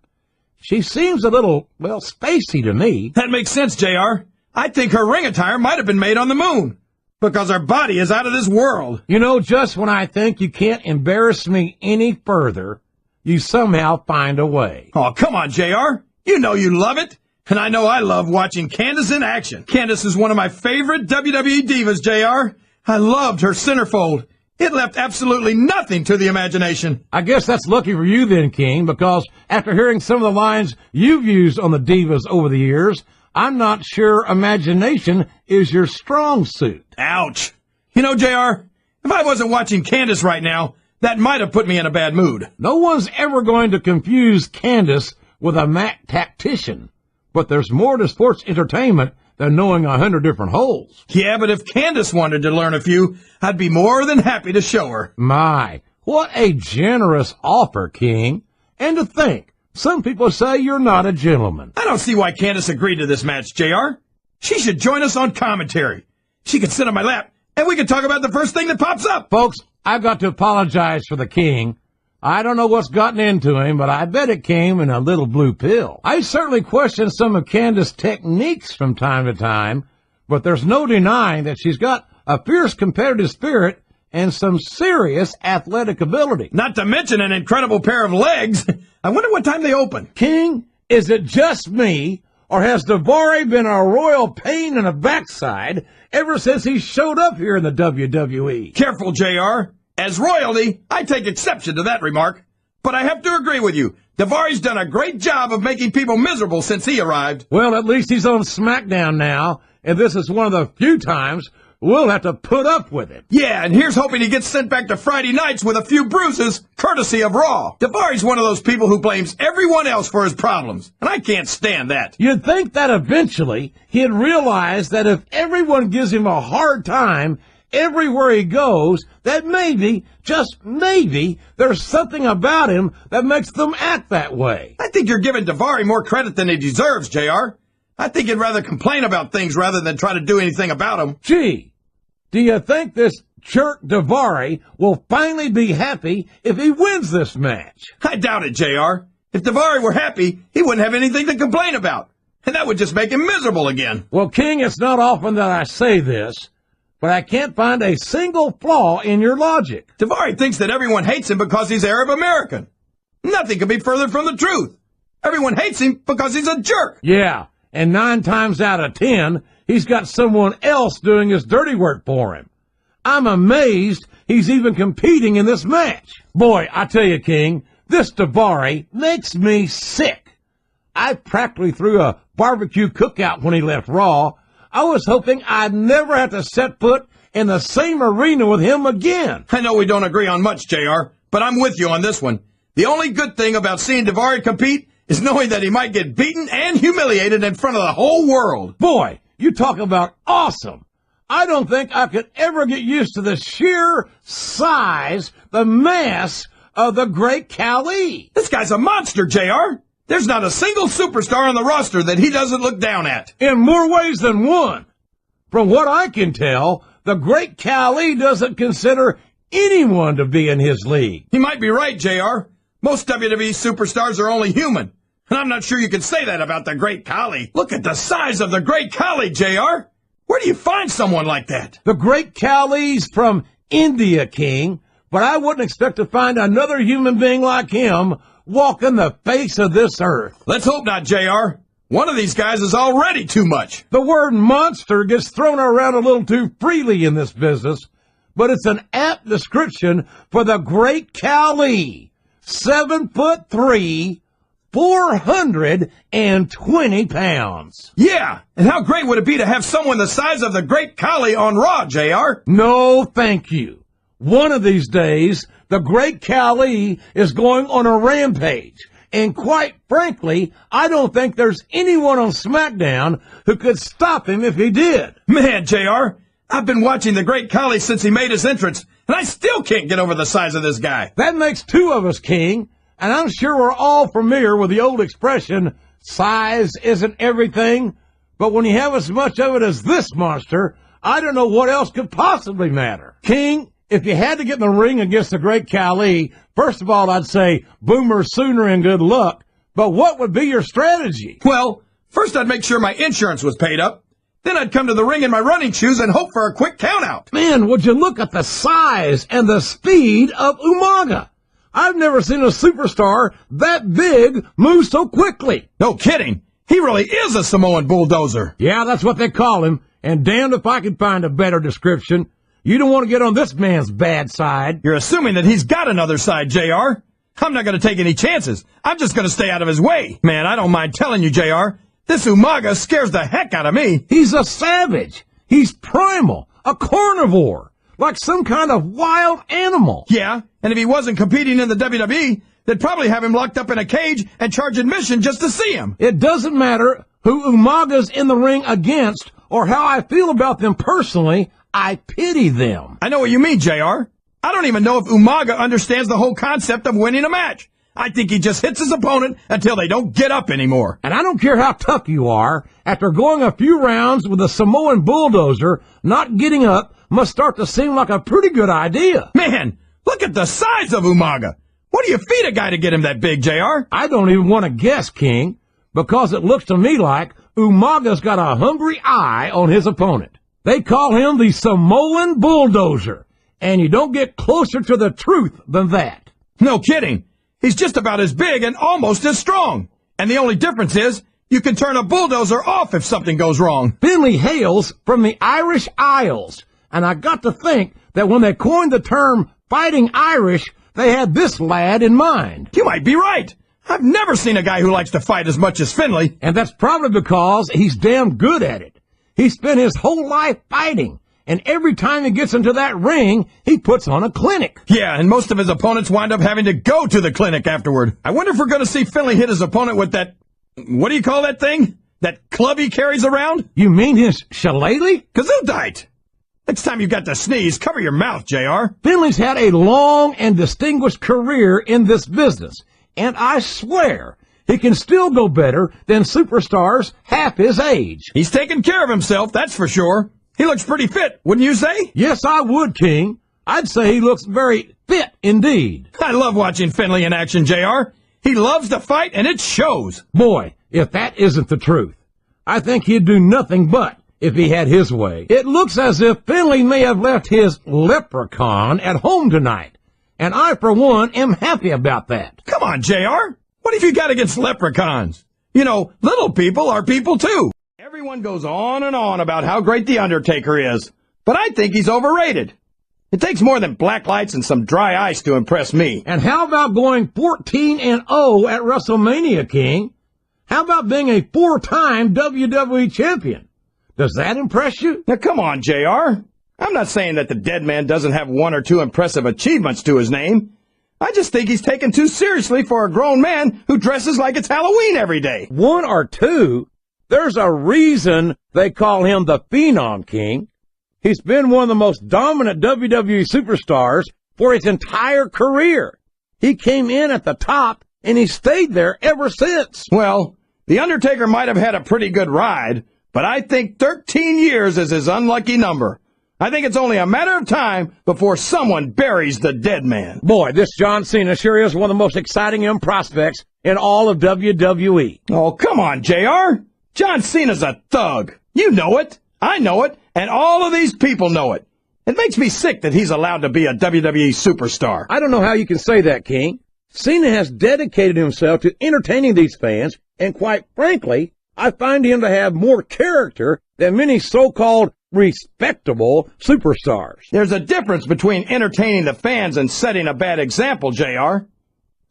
She seems a little, well, spacey to me. That makes sense, JR. I think her ring attire might have been made on the moon, because her body is out of this world. You know, just when I think you can't embarrass me any further, you somehow find a way. Oh, come on, JR. You know you love it. And I know I love watching Candace in action. Candace is one of my favorite WWE divas, JR. I loved her centerfold. It left absolutely nothing to the imagination. I guess that's lucky for you then, King, because after hearing some of the lines you've used on the divas over the years, I'm not sure imagination is your strong suit. Ouch. You know, JR, if I wasn't watching Candace right now, that might have put me in a bad mood. No one's ever going to confuse Candace with a Mac tactician, but there's more to sports entertainment than knowing 100 different holes. Yeah, but if Candace wanted to learn a few, I'd be more than happy to show her. My, what a generous offer, King. And to think, some people say you're not a gentleman. I don't see why Candace agreed to this match, JR. She should join us on commentary. She could sit on my lap, and we could talk about the first thing that pops up. Folks, I've got to apologize for the King. I don't know what's gotten into him, but I bet it came in a little blue pill. I certainly question some of Candace's techniques from time to time, but there's no denying that she's got a fierce competitive spirit and some serious athletic ability. Not to mention an incredible pair of legs. I wonder what time they open. King, is it just me, or has Daivari been a royal pain in the backside ever since he showed up here in the WWE? Careful, JR. As royalty, I take exception to that remark. But I have to agree with you. Daivari's done a great job of making people miserable since he arrived. Well, at least he's on SmackDown now, and this is one of the few times we'll have to put up with it. Yeah, and here's hoping he gets sent back to Friday nights with a few bruises, courtesy of Raw. Daivari's one of those people who blames everyone else for his problems, and I can't stand that. You'd think that eventually he'd realize that if everyone gives him a hard time everywhere he goes, that maybe, just maybe, there's something about him that makes them act that way. I think you're giving Daivari more credit than he deserves, JR. I think he'd rather complain about things rather than try to do anything about them. Gee, do you think this jerk Daivari will finally be happy if he wins this match? I doubt it, JR. If Daivari were happy, he wouldn't have anything to complain about. And that would just make him miserable again. Well, King, it's not often that I say this, but I can't find a single flaw in your logic. Daivari thinks that everyone hates him because he's Arab American. Nothing could be further from the truth. Everyone hates him because he's a jerk. Yeah, and 9 times out of 10, he's got someone else doing his dirty work for him. I'm amazed he's even competing in this match. Boy, I tell you, King, this Daivari makes me sick. I practically threw a barbecue cookout when he left Raw. I was hoping I'd never have to set foot in the same arena with him again. I know we don't agree on much, JR, but I'm with you on this one. The only good thing about seeing Daivari compete is knowing that he might get beaten and humiliated in front of the whole world. Boy, you talk about awesome. I don't think I could ever get used to the sheer size, the mass of the great Khali. This guy's a monster, JR. There's not a single superstar on the roster that he doesn't look down at. In more ways than one. From what I can tell, the great Khali doesn't consider anyone to be in his league. He might be right, JR. Most WWE superstars are only human. And I'm not sure you can say that about the great Khali. Look at the size of the great Khali, JR. Where do you find someone like that? The great Khali's from India, King, but I wouldn't expect to find another human being like him walking the face of this earth. Let's hope not, JR. One of these guys is already too much. The word monster gets thrown around a little too freely in this business, but it's an apt description for the great Khali. 7'3", 420 pounds. Yeah, and how great would it be to have someone the size of the great Khali on Raw, JR? No, thank you. One of these days, the great Khali is going on a rampage. And quite frankly, I don't think there's anyone on SmackDown who could stop him if he did. Man, JR, I've been watching the great Khali since he made his entrance, and I still can't get over the size of this guy. That makes 2 of us, King. And I'm sure we're all familiar with the old expression, size isn't everything, but when you have as much of it as this monster, I don't know what else could possibly matter. King, if you had to get in the ring against the great Khali, first of all, I'd say boomer sooner and good luck, but what would be your strategy? Well, first I'd make sure my insurance was paid up. Then I'd come to the ring in my running shoes and hope for a quick countout. Man, would you look at the size and the speed of Umaga? I've never seen a superstar that big move so quickly. No kidding. He really is a Samoan bulldozer. Yeah, that's what they call him, and damned if I could find a better description. You don't want to get on this man's bad side. You're assuming that he's got another side, JR. I'm not going to take any chances. I'm just going to stay out of his way. Man, I don't mind telling you, JR, this Umaga scares the heck out of me. He's a savage. He's primal, a carnivore, like some kind of wild animal. Yeah, and if he wasn't competing in the WWE, they'd probably have him locked up in a cage and charge admission just to see him. It doesn't matter who Umaga's in the ring against or how I feel about them personally. I pity them. I know what you mean, JR. I don't even know if Umaga understands the whole concept of winning a match. I think he just hits his opponent until they don't get up anymore. And I don't care how tough you are, after going a few rounds with a Samoan bulldozer, not getting up must start to seem like a pretty good idea. Man, look at the size of Umaga. What do you feed a guy to get him that big, JR? I don't even want to guess, King, because it looks to me like Umaga's got a hungry eye on his opponent. They call him the Samoan bulldozer, and you don't get closer to the truth than that. No kidding. He's just about as big and almost as strong. And the only difference is you can turn a bulldozer off if something goes wrong. Finley hails from the Irish Isles, and I got to think that when they coined the term Fighting Irish, they had this lad in mind. You might be right. I've never seen a guy who likes to fight as much as Finley. And that's probably because he's damn good at it. He spent his whole life fighting, and every time he gets into that ring, he puts on a clinic. Yeah, and most of his opponents wind up having to go to the clinic afterward. I wonder if we're going to see Finley hit his opponent with that, what do you call that thing? That club he carries around? You mean his shillelagh? Gesundheit. Next time you got to sneeze, cover your mouth, JR. Finley's had a long and distinguished career in this business, and I swear he can still go better than superstars half his age. He's taking care of himself, that's for sure. He looks pretty fit, wouldn't you say? Yes, I would, King. I'd say he looks very fit indeed. I love watching Finley in action, JR. He loves to fight, and it shows. Boy, if that isn't the truth. I think he'd do nothing but if he had his way. It looks as if Finley may have left his leprechaun at home tonight, and I, for one, am happy about that. Come on, JR. What have you got against leprechauns? You know, little people are people too. Everyone goes on and on about how great The Undertaker is, but I think he's overrated. It takes more than black lights and some dry ice to impress me. And how about going 14-0 at WrestleMania, King? How about being a 4-time WWE champion? Does that impress you? Now, come on, JR. I'm not saying that the dead man doesn't have one or two impressive achievements to his name. I just think he's taken too seriously for a grown man who dresses like it's Halloween every day. One or two? There's a reason they call him the Phenom King. He's been one of the most dominant WWE superstars for his entire career. He came in at the top, and he stayed there ever since. Well, The Undertaker might have had a pretty good ride, but I think 13 years is his unlucky number. I think it's only a matter of time before someone buries the dead man. Boy, this John Cena sure is one of the most exciting young prospects in all of WWE. Oh, come on, JR. John Cena's a thug. You know it. I know it. And all of these people know it. It makes me sick that he's allowed to be a WWE superstar. I don't know how you can say that, King. Cena has dedicated himself to entertaining these fans, and quite frankly, I find him to have more character than many so-called respectable superstars. There's a difference between entertaining the fans and setting a bad example, JR.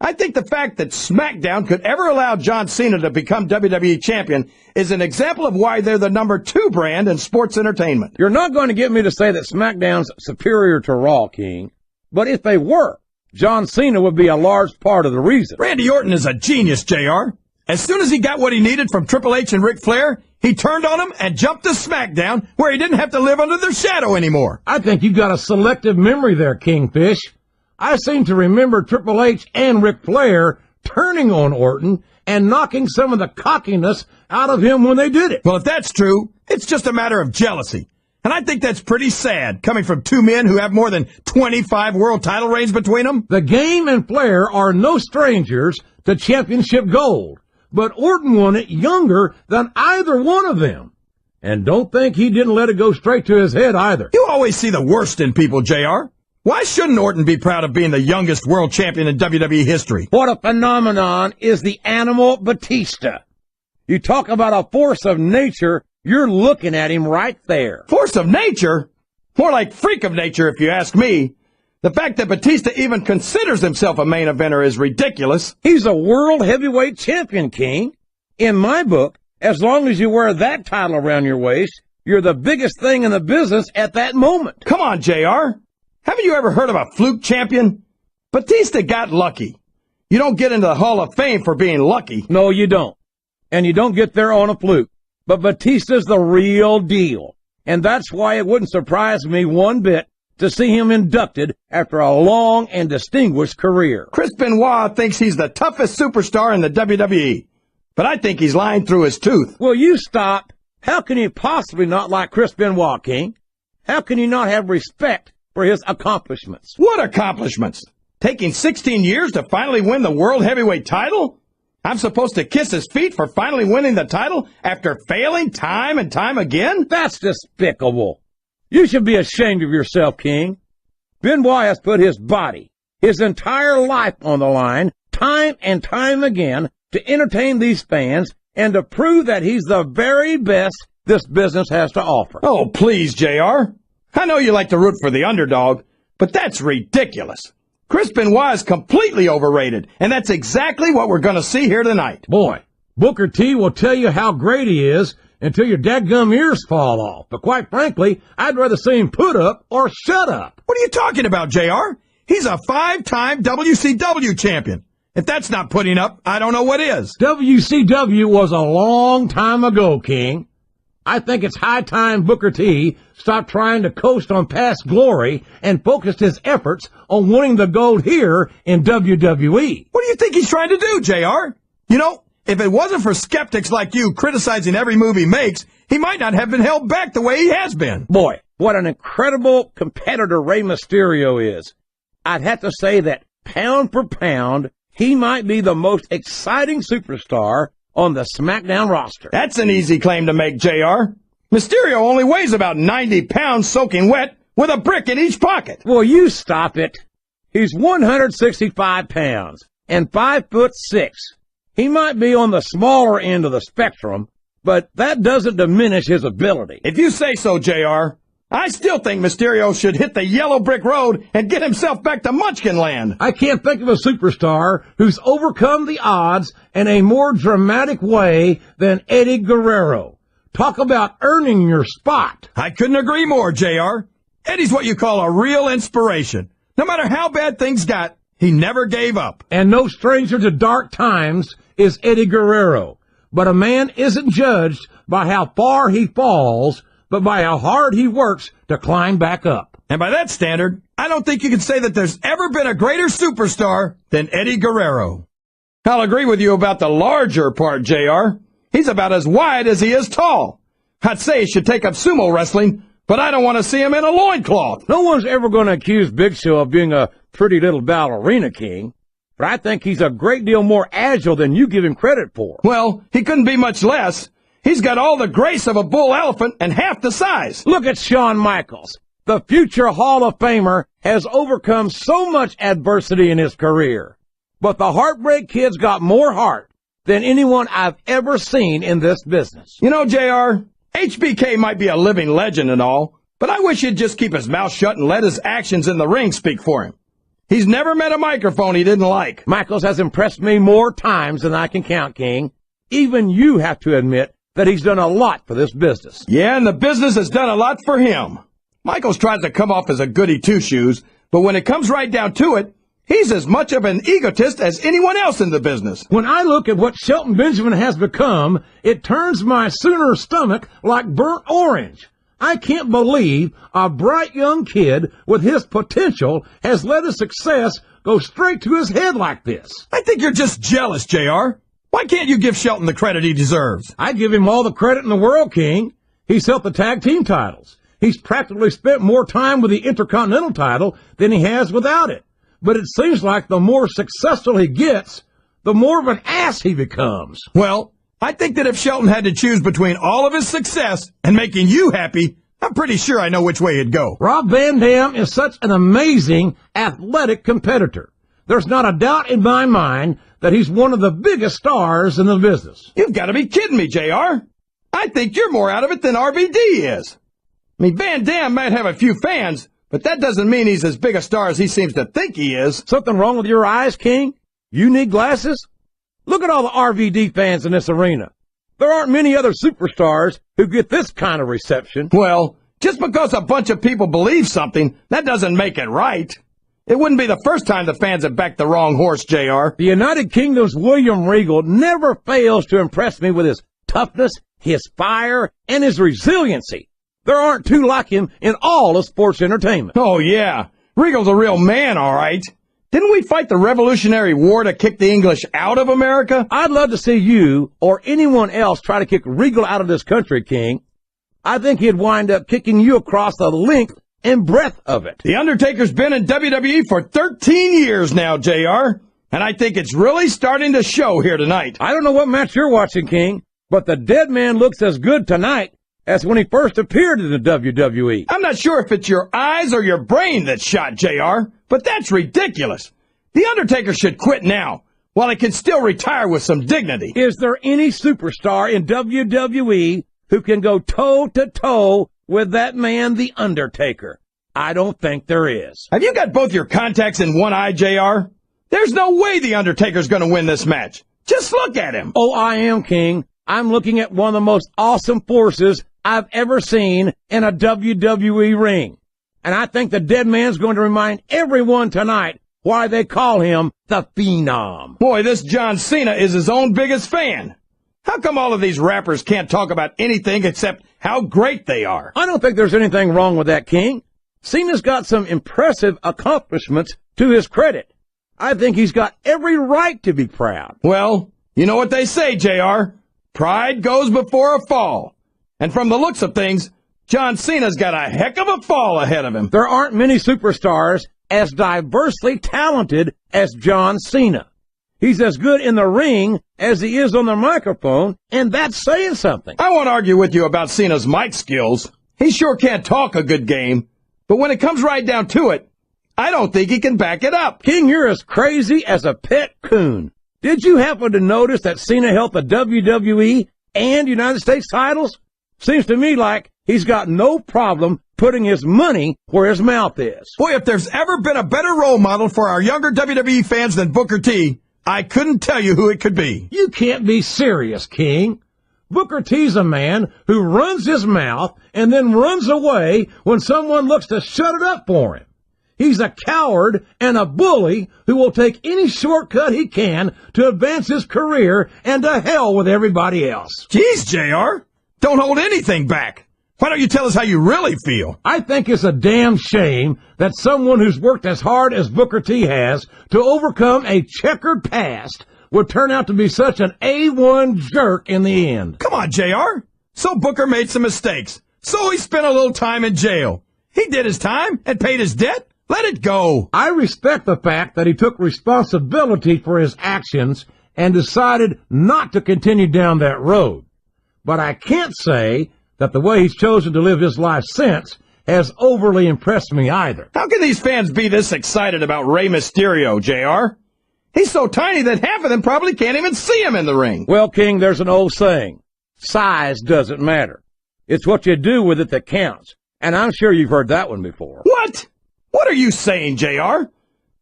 I think the fact that SmackDown could ever allow John Cena to become WWE champion is an example of why they're the number 2 brand in sports entertainment. You're not going to get me to say that SmackDown's superior to Raw, King. But if they were, John Cena would be a large part of the reason. Randy Orton is a genius, JR. As soon as he got what he needed from Triple H and Ric Flair, he turned on him and jumped to SmackDown, where he didn't have to live under their shadow anymore. I think you've got a selective memory there, Kingfish. I seem to remember Triple H and Ric Flair turning on Orton and knocking some of the cockiness out of him when they did it. Well, if that's true, it's just a matter of jealousy. And I think that's pretty sad, coming from two men who have more than 25 world title reigns between them. The Game and Flair are no strangers to championship gold, but Orton won it younger than either one of them. And don't think he didn't let it go straight to his head either. You always see the worst in people, JR. Why shouldn't Orton be proud of being the youngest world champion in WWE history? What a phenomenon is the animal Batista. You talk about a force of nature, you're looking at him right there. Force of nature? More like freak of nature, if you ask me. The fact that Batista even considers himself a main eventer is ridiculous. He's a world heavyweight champion, King. In my book, as long as you wear that title around your waist, you're the biggest thing in the business at that moment. Come on, JR. Haven't you ever heard of a fluke champion? Batista got lucky. You don't get into the Hall of Fame for being lucky. No, you don't. And you don't get there on a fluke. But Batista's the real deal. And that's why it wouldn't surprise me one bit to see him inducted after a long and distinguished career. Chris Benoit thinks he's the toughest superstar in the WWE. But I think he's lying through his tooth. Will you stop? How can you possibly not like Chris Benoit, King? How can you not have respect for his accomplishments? What accomplishments? Taking 16 years to finally win the World Heavyweight title? I'm supposed to kiss his feet for finally winning the title after failing time and time again? That's despicable. You should be ashamed of yourself, King. Benoit has put his body, his entire life on the line, time and time again, to entertain these fans and to prove that he's the very best this business has to offer. Oh, please, JR. I know you like to root for the underdog, but that's ridiculous. Chris Benoit is completely overrated, and that's exactly what we're going to see here tonight. Boy, Booker T will tell you how great he is until your dadgum ears fall off. But quite frankly, I'd rather see him put up or shut up. What are you talking about, JR? He's a 5-time WCW champion. If that's not putting up, I don't know what is. WCW was a long time ago, King. I think it's high time Booker T stopped trying to coast on past glory and focused his efforts on winning the gold here in WWE. What do you think he's trying to do, JR? You know, if it wasn't for skeptics like you criticizing every move he makes, he might not have been held back the way he has been. Boy, what an incredible competitor Rey Mysterio is. I'd have to say that pound for pound, he might be the most exciting superstar on the SmackDown roster. That's an easy claim to make, JR. Mysterio only weighs about 90 pounds soaking wet with a brick in each pocket. Will you stop it? He's 165 pounds and 5'6". He might be on the smaller end of the spectrum, but that doesn't diminish his ability. If you say so, JR. I still think Mysterio should hit the yellow brick road and get himself back to Munchkin Land. I can't think of a superstar who's overcome the odds in a more dramatic way than Eddie Guerrero. Talk about earning your spot. I couldn't agree more, JR. Eddie's what you call a real inspiration. No matter how bad things got, he never gave up. And no stranger to dark times is Eddie Guerrero. But a man isn't judged by how far he falls, but by how hard he works to climb back up. And by that standard, I don't think you can say that there's ever been a greater superstar than Eddie Guerrero. I'll agree with you about the larger part, JR. He's about as wide as he is tall. I'd say he should take up sumo wrestling, but I don't want to see him in a loincloth. No one's ever going to accuse Big Show of being a pretty little ballerina, King. But I think he's a great deal more agile than you give him credit for. Well, he couldn't be much less. He's got all the grace of a bull elephant and half the size. Look at Shawn Michaels. The future Hall of Famer has overcome so much adversity in his career. But the Heartbreak Kid's got more heart than anyone I've ever seen in this business. You know, JR, HBK might be a living legend and all, but I wish he'd just keep his mouth shut and let his actions in the ring speak for him. He's never met a microphone he didn't like. Michaels has impressed me more times than I can count, King. Even you have to admit that he's done a lot for this business. Yeah, and the business has done a lot for him. Michaels tries to come off as a goody two-shoes, but when it comes right down to it, he's as much of an egotist as anyone else in the business. When I look at what Shelton Benjamin has become, it turns my Sooner stomach like burnt orange. I can't believe a bright young kid with his potential has let his success go straight to his head like this. I think you're just jealous, JR. Why can't you give Shelton the credit he deserves? I give him all the credit in the world, King. He's held the tag team titles. He's practically spent more time with the Intercontinental title than he has without it. But it seems like the more successful he gets, the more of an ass he becomes. Well, I think that if Shelton had to choose between all of his success and making you happy, I'm pretty sure I know which way he'd go. Rob Van Dam is such an amazing athletic competitor. There's not a doubt in my mind that he's one of the biggest stars in the business. You've got to be kidding me, JR. I think you're more out of it than RVD is. I mean, Van Dam might have a few fans, but that doesn't mean he's as big a star as he seems to think he is. Something wrong with your eyes, King? You need glasses? Look at all the RVD fans in this arena. There aren't many other superstars who get this kind of reception. Well, just because a bunch of people believe something, that doesn't make it right. It wouldn't be the first time the fans have backed the wrong horse, JR. The United Kingdom's William Regal never fails to impress me with his toughness, his fire, and his resiliency. There aren't two like him in all of sports entertainment. Oh, yeah. Regal's a real man, all right. Didn't we fight the Revolutionary War to kick the English out of America? I'd love to see you or anyone else try to kick Regal out of this country, King. I think he'd wind up kicking you across the length and breadth of it. The Undertaker's been in WWE for 13 years now, JR, and I think it's really starting to show here tonight. I don't know what match you're watching, King, but the dead man looks as good tonight as when he first appeared in the WWE. I'm not sure if it's your eyes or your brain that's shot, JR, but that's ridiculous. The Undertaker should quit now, while he can still retire with some dignity. Is there any superstar in WWE who can go toe-to-toe with that man, The Undertaker? I don't think there is. Have you got both your contacts in one eye, JR? There's no way The Undertaker's going to win this match. Just look at him. Oh, I am, King. I'm looking at one of the most awesome forces I've ever seen in a WWE ring. And I think the dead man's going to remind everyone tonight why they call him the Phenom. Boy, this John Cena is his own biggest fan. How come all of these rappers can't talk about anything except how great they are? I don't think there's anything wrong with that, King. Cena's got some impressive accomplishments to his credit. I think he's got every right to be proud. Well, you know what they say, JR. Pride goes before a fall. And from the looks of things, John Cena's got a heck of a fall ahead of him. There aren't many superstars as diversely talented as John Cena. He's as good in the ring as he is on the microphone, and that's saying something. I won't argue with you about Cena's mic skills. He sure can't talk a good game. But when it comes right down to it, I don't think he can back it up. King, you're as crazy as a pet coon. Did you happen to notice that Cena held the WWE and United States titles? Seems to me like he's got no problem putting his money where his mouth is. Boy, if there's ever been a better role model for our younger WWE fans than Booker T, I couldn't tell you who it could be. You can't be serious, King. Booker T's a man who runs his mouth and then runs away when someone looks to shut it up for him. He's a coward and a bully who will take any shortcut he can to advance his career, and to hell with everybody else. Jeez, JR, don't hold anything back. Why don't you tell us how you really feel? I think it's a damn shame that someone who's worked as hard as Booker T has to overcome a checkered past would turn out to be such an A1 jerk in the end. Come on, JR. So Booker made some mistakes. So he spent a little time in jail. He did his time and paid his debt. Let it go. I respect the fact that he took responsibility for his actions and decided not to continue down that road. But I can't say that the way he's chosen to live his life since has overly impressed me either. How can these fans be this excited about Rey Mysterio, JR? He's so tiny that half of them probably can't even see him in the ring. Well, King, there's an old saying. Size doesn't matter. It's what you do with it that counts. And I'm sure you've heard that one before. What? What are you saying, JR?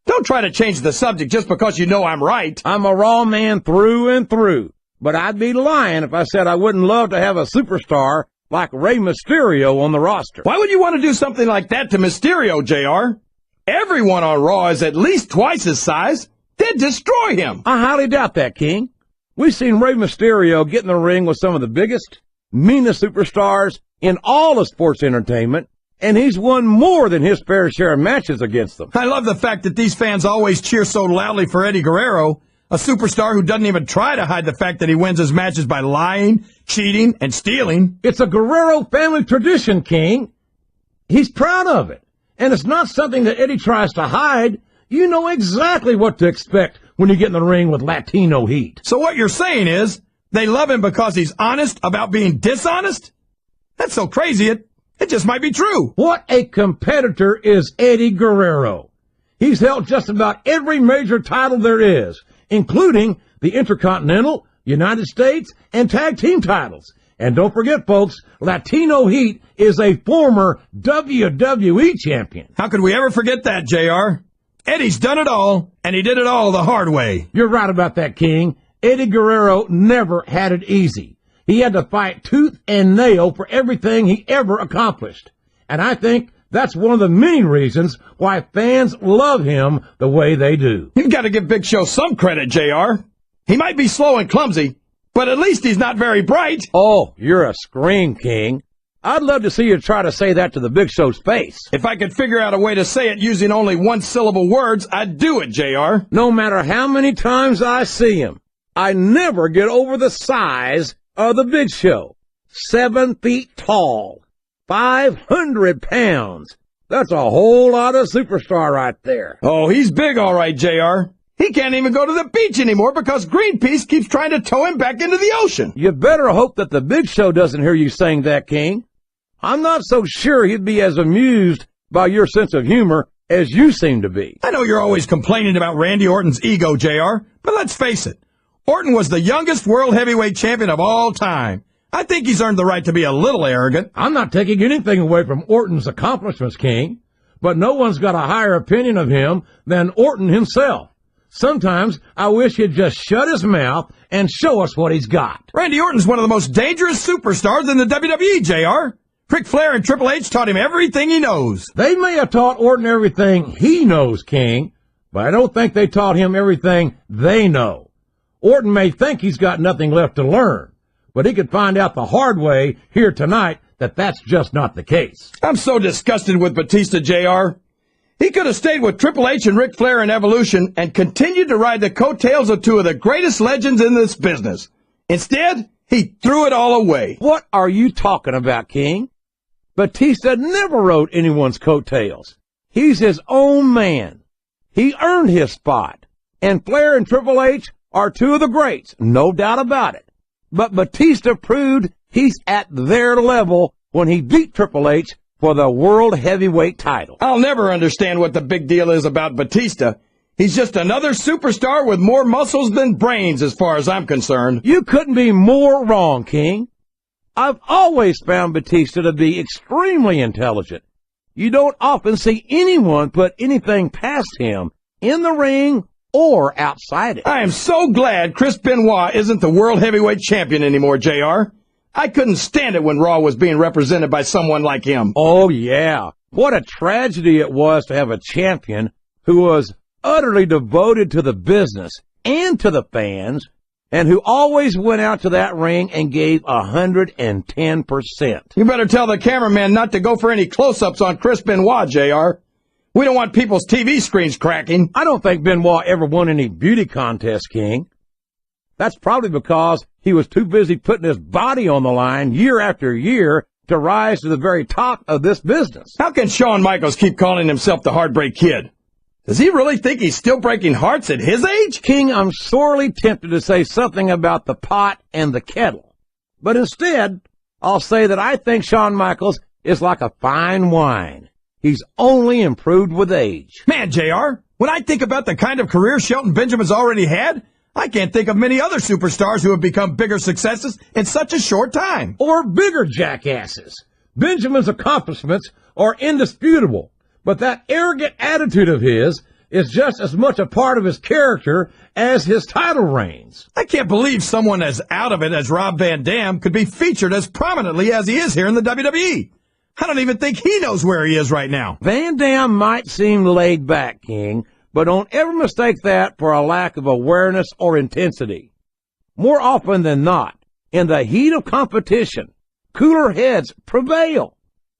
Don't try to change the subject just because you know I'm right. I'm a raw man through and through. But I'd be lying if I said I wouldn't love to have a superstar like Rey Mysterio on the roster. Why would you want to do something like that to Mysterio, JR? Everyone on Raw is at least twice his size. They'd destroy him. I highly doubt that, King. We've seen Rey Mysterio get in the ring with some of the biggest, meanest superstars in all of sports entertainment, and he's won more than his fair share of matches against them. I love the fact that these fans always cheer so loudly for Eddie Guerrero, a superstar who doesn't even try to hide the fact that he wins his matches by lying, cheating, and stealing. It's a Guerrero family tradition, King. He's proud of it. And it's not something that Eddie tries to hide. You know exactly what to expect when you get in the ring with Latino heat. So what you're saying is, they love him because he's honest about being dishonest? That's so crazy, it just might be true. What a competitor is Eddie Guerrero. He's held just about every major title there is, including the Intercontinental, United States, and Tag Team titles. And don't forget, folks, Latino Heat is a former WWE champion. How could we ever forget that, JR? Eddie's done it all, and he did it all the hard way. You're right about that, King. Eddie Guerrero never had it easy. He had to fight tooth and nail for everything he ever accomplished. And I think that's one of the many reasons why fans love him the way they do. You've got to give Big Show some credit, JR. He might be slow and clumsy, but at least he's not very bright. Oh, you're a scream king. I'd love to see you try to say that to the Big Show's face. If I could figure out a way to say it using only one-syllable words, I'd do it, JR. No matter how many times I see him, I never get over the size of the Big Show. 7 feet tall, 500 pounds. That's a whole lot of superstar right there. Oh, he's big all right, JR. He can't even go to the beach anymore because Greenpeace keeps trying to tow him back into the ocean. You better hope that the Big Show doesn't hear you saying that, King. I'm not so sure he'd be as amused by your sense of humor as you seem to be. I know you're always complaining about Randy Orton's ego, JR, but let's face it. Orton was the youngest world heavyweight champion of all time. I think he's earned the right to be a little arrogant. I'm not taking anything away from Orton's accomplishments, King, but no one's got a higher opinion of him than Orton himself. Sometimes I wish he'd just shut his mouth and show us what he's got. Randy Orton's one of the most dangerous superstars in the WWE, JR. Ric Flair and Triple H taught him everything he knows. They may have taught Orton everything he knows, King, but I don't think they taught him everything they know. Orton may think he's got nothing left to learn, but he could find out the hard way here tonight that that's just not the case. I'm so disgusted with Batista, JR. He could have stayed with Triple H and Ric Flair in Evolution and continued to ride the coattails of two of the greatest legends in this business. Instead, he threw it all away. What are you talking about, King? Batista never rode anyone's coattails. He's his own man. He earned his spot. And Flair and Triple H are two of the greats, no doubt about it. But Batista proved he's at their level when he beat Triple H for the World Heavyweight title. I'll never understand what the big deal is about Batista. He's just another superstar with more muscles than brains as far as I'm concerned. You couldn't be more wrong, King. I've always found Batista to be extremely intelligent. You don't often see anyone put anything past him in the ring or outside it. I am so glad Chris Benoit isn't the World Heavyweight Champion anymore, JR. I couldn't stand it when Raw was being represented by someone like him. Oh, yeah. What a tragedy it was to have a champion who was utterly devoted to the business and to the fans, and who always went out to that ring and gave 110%. You better tell the cameraman not to go for any close-ups on Chris Benoit, JR. We don't want people's TV screens cracking. I don't think Benoit ever won any beauty contest, King. That's probably because he was too busy putting his body on the line year after year to rise to the very top of this business. How can Shawn Michaels keep calling himself the Heartbreak Kid? Does he really think he's still breaking hearts at his age? King, I'm sorely tempted to say something about the pot and the kettle. But instead, I'll say that I think Shawn Michaels is like a fine wine. He's only improved with age. Man, JR, when I think about the kind of career Shelton Benjamin's already had, I can't think of many other superstars who have become bigger successes in such a short time. Or bigger jackasses. Benjamin's accomplishments are indisputable, but that arrogant attitude of his is just as much a part of his character as his title reigns. I can't believe someone as out of it as Rob Van Dam could be featured as prominently as he is here in the WWE. I don't even think he knows where he is right now. Van Dam might seem laid back, King, but don't ever mistake that for a lack of awareness or intensity. More often than not, in the heat of competition, cooler heads prevail.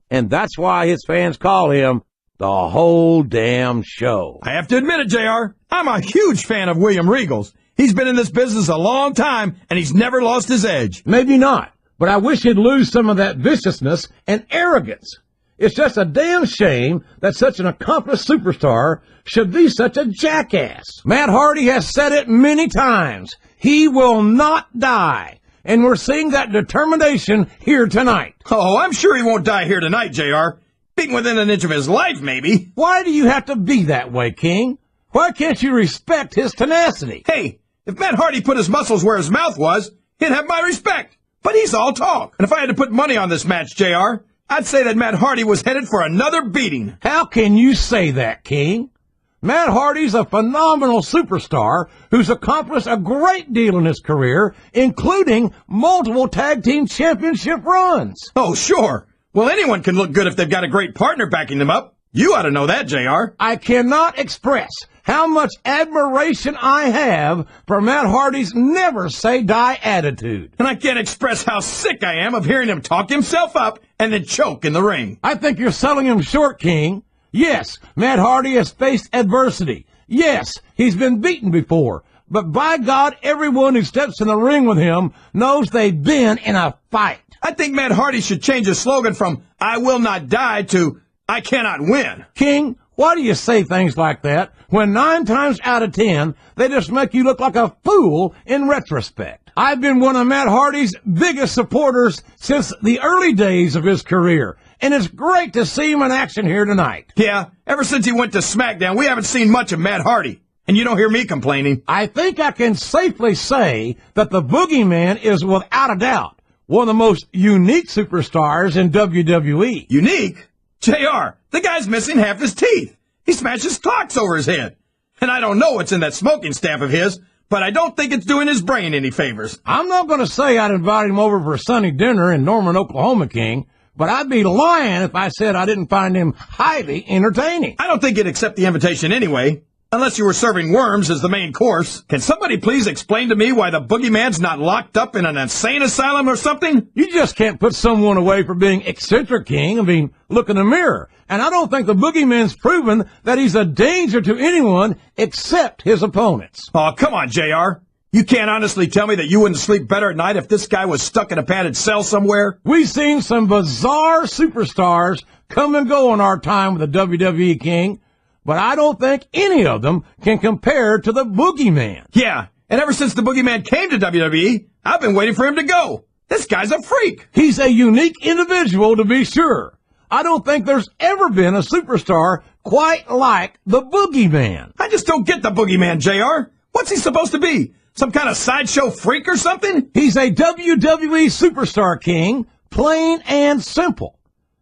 And that's why his fans call him the whole damn show. I have to admit it, JR. I'm a huge fan of William Regal's. He's been in this business a long time, and he's never lost his edge. Maybe not, but I wish he'd lose some of that viciousness and arrogance. It's just a damn shame that such an accomplished superstar should be such a jackass. Matt Hardy has said it many times. He will not die. And we're seeing that determination here tonight. Oh, I'm sure he won't die here tonight, JR. Being within an inch of his life, maybe. Why do you have to be that way, King? Why can't you respect his tenacity? Hey, if Matt Hardy put his muscles where his mouth was, he'd have my respect. But he's all talk. And if I had to put money on this match, JR, I'd say that Matt Hardy was headed for another beating. How can you say that, King? Matt Hardy's a phenomenal superstar who's accomplished a great deal in his career, including multiple tag team championship runs. Oh, sure. Well, anyone can look good if they've got a great partner backing them up. You ought to know that, JR. I cannot express how much admiration I have for Matt Hardy's never-say-die attitude. And I can't express how sick I am of hearing him talk himself up and then choke in the ring. I think you're selling him short, King. Yes, Matt Hardy has faced adversity. Yes, he's been beaten before. But by God, everyone who steps in the ring with him knows they've been in a fight. I think Matt Hardy should change his slogan from "I will not die" to "I cannot win." King, why do you say things like that when 9 times out of 10, they just make you look like a fool in retrospect? I've been one of Matt Hardy's biggest supporters since the early days of his career, and it's great to see him in action here tonight. Yeah, ever since he went to SmackDown, we haven't seen much of Matt Hardy. And you don't hear me complaining. I think I can safely say that the Boogeyman is without a doubt one of the most unique superstars in WWE. Unique? JR, the guy's missing half his teeth. He smashes clocks over his head. And I don't know what's in that smoking staff of his, but I don't think it's doing his brain any favors. I'm not going to say I'd invite him over for a Sunday dinner in Norman, Oklahoma, King, but I'd be lying if I said I didn't find him highly entertaining. I don't think he'd accept the invitation anyway. Unless you were serving worms as the main course. Can somebody please explain to me why the Boogeyman's not locked up in an insane asylum or something? You just can't put someone away for being eccentric, King. I mean, look in the mirror. And I don't think the Boogeyman's proven that he's a danger to anyone except his opponents. Oh, come on, JR. You can't honestly tell me that you wouldn't sleep better at night if this guy was stuck in a padded cell somewhere? We've seen some bizarre superstars come and go in our time with the WWE, King. But I don't think any of them can compare to the Boogeyman. Yeah, and ever since the Boogeyman came to WWE, I've been waiting for him to go. This guy's a freak. He's a unique individual, to be sure. I don't think there's ever been a superstar quite like the Boogeyman. I just don't get the Boogeyman, JR. What's he supposed to be? Some kind of sideshow freak or something? He's a WWE superstar, King, plain and simple.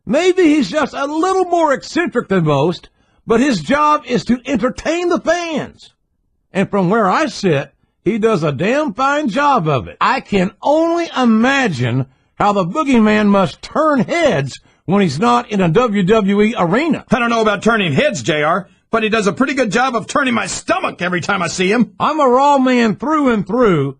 Maybe he's just a little more eccentric than most, but his job is to entertain the fans. And from where I sit, he does a damn fine job of it. I can only imagine how the Boogeyman must turn heads when he's not in a WWE arena. I don't know about turning heads, JR, but he does a pretty good job of turning my stomach every time I see him. I'm a Raw man through and through,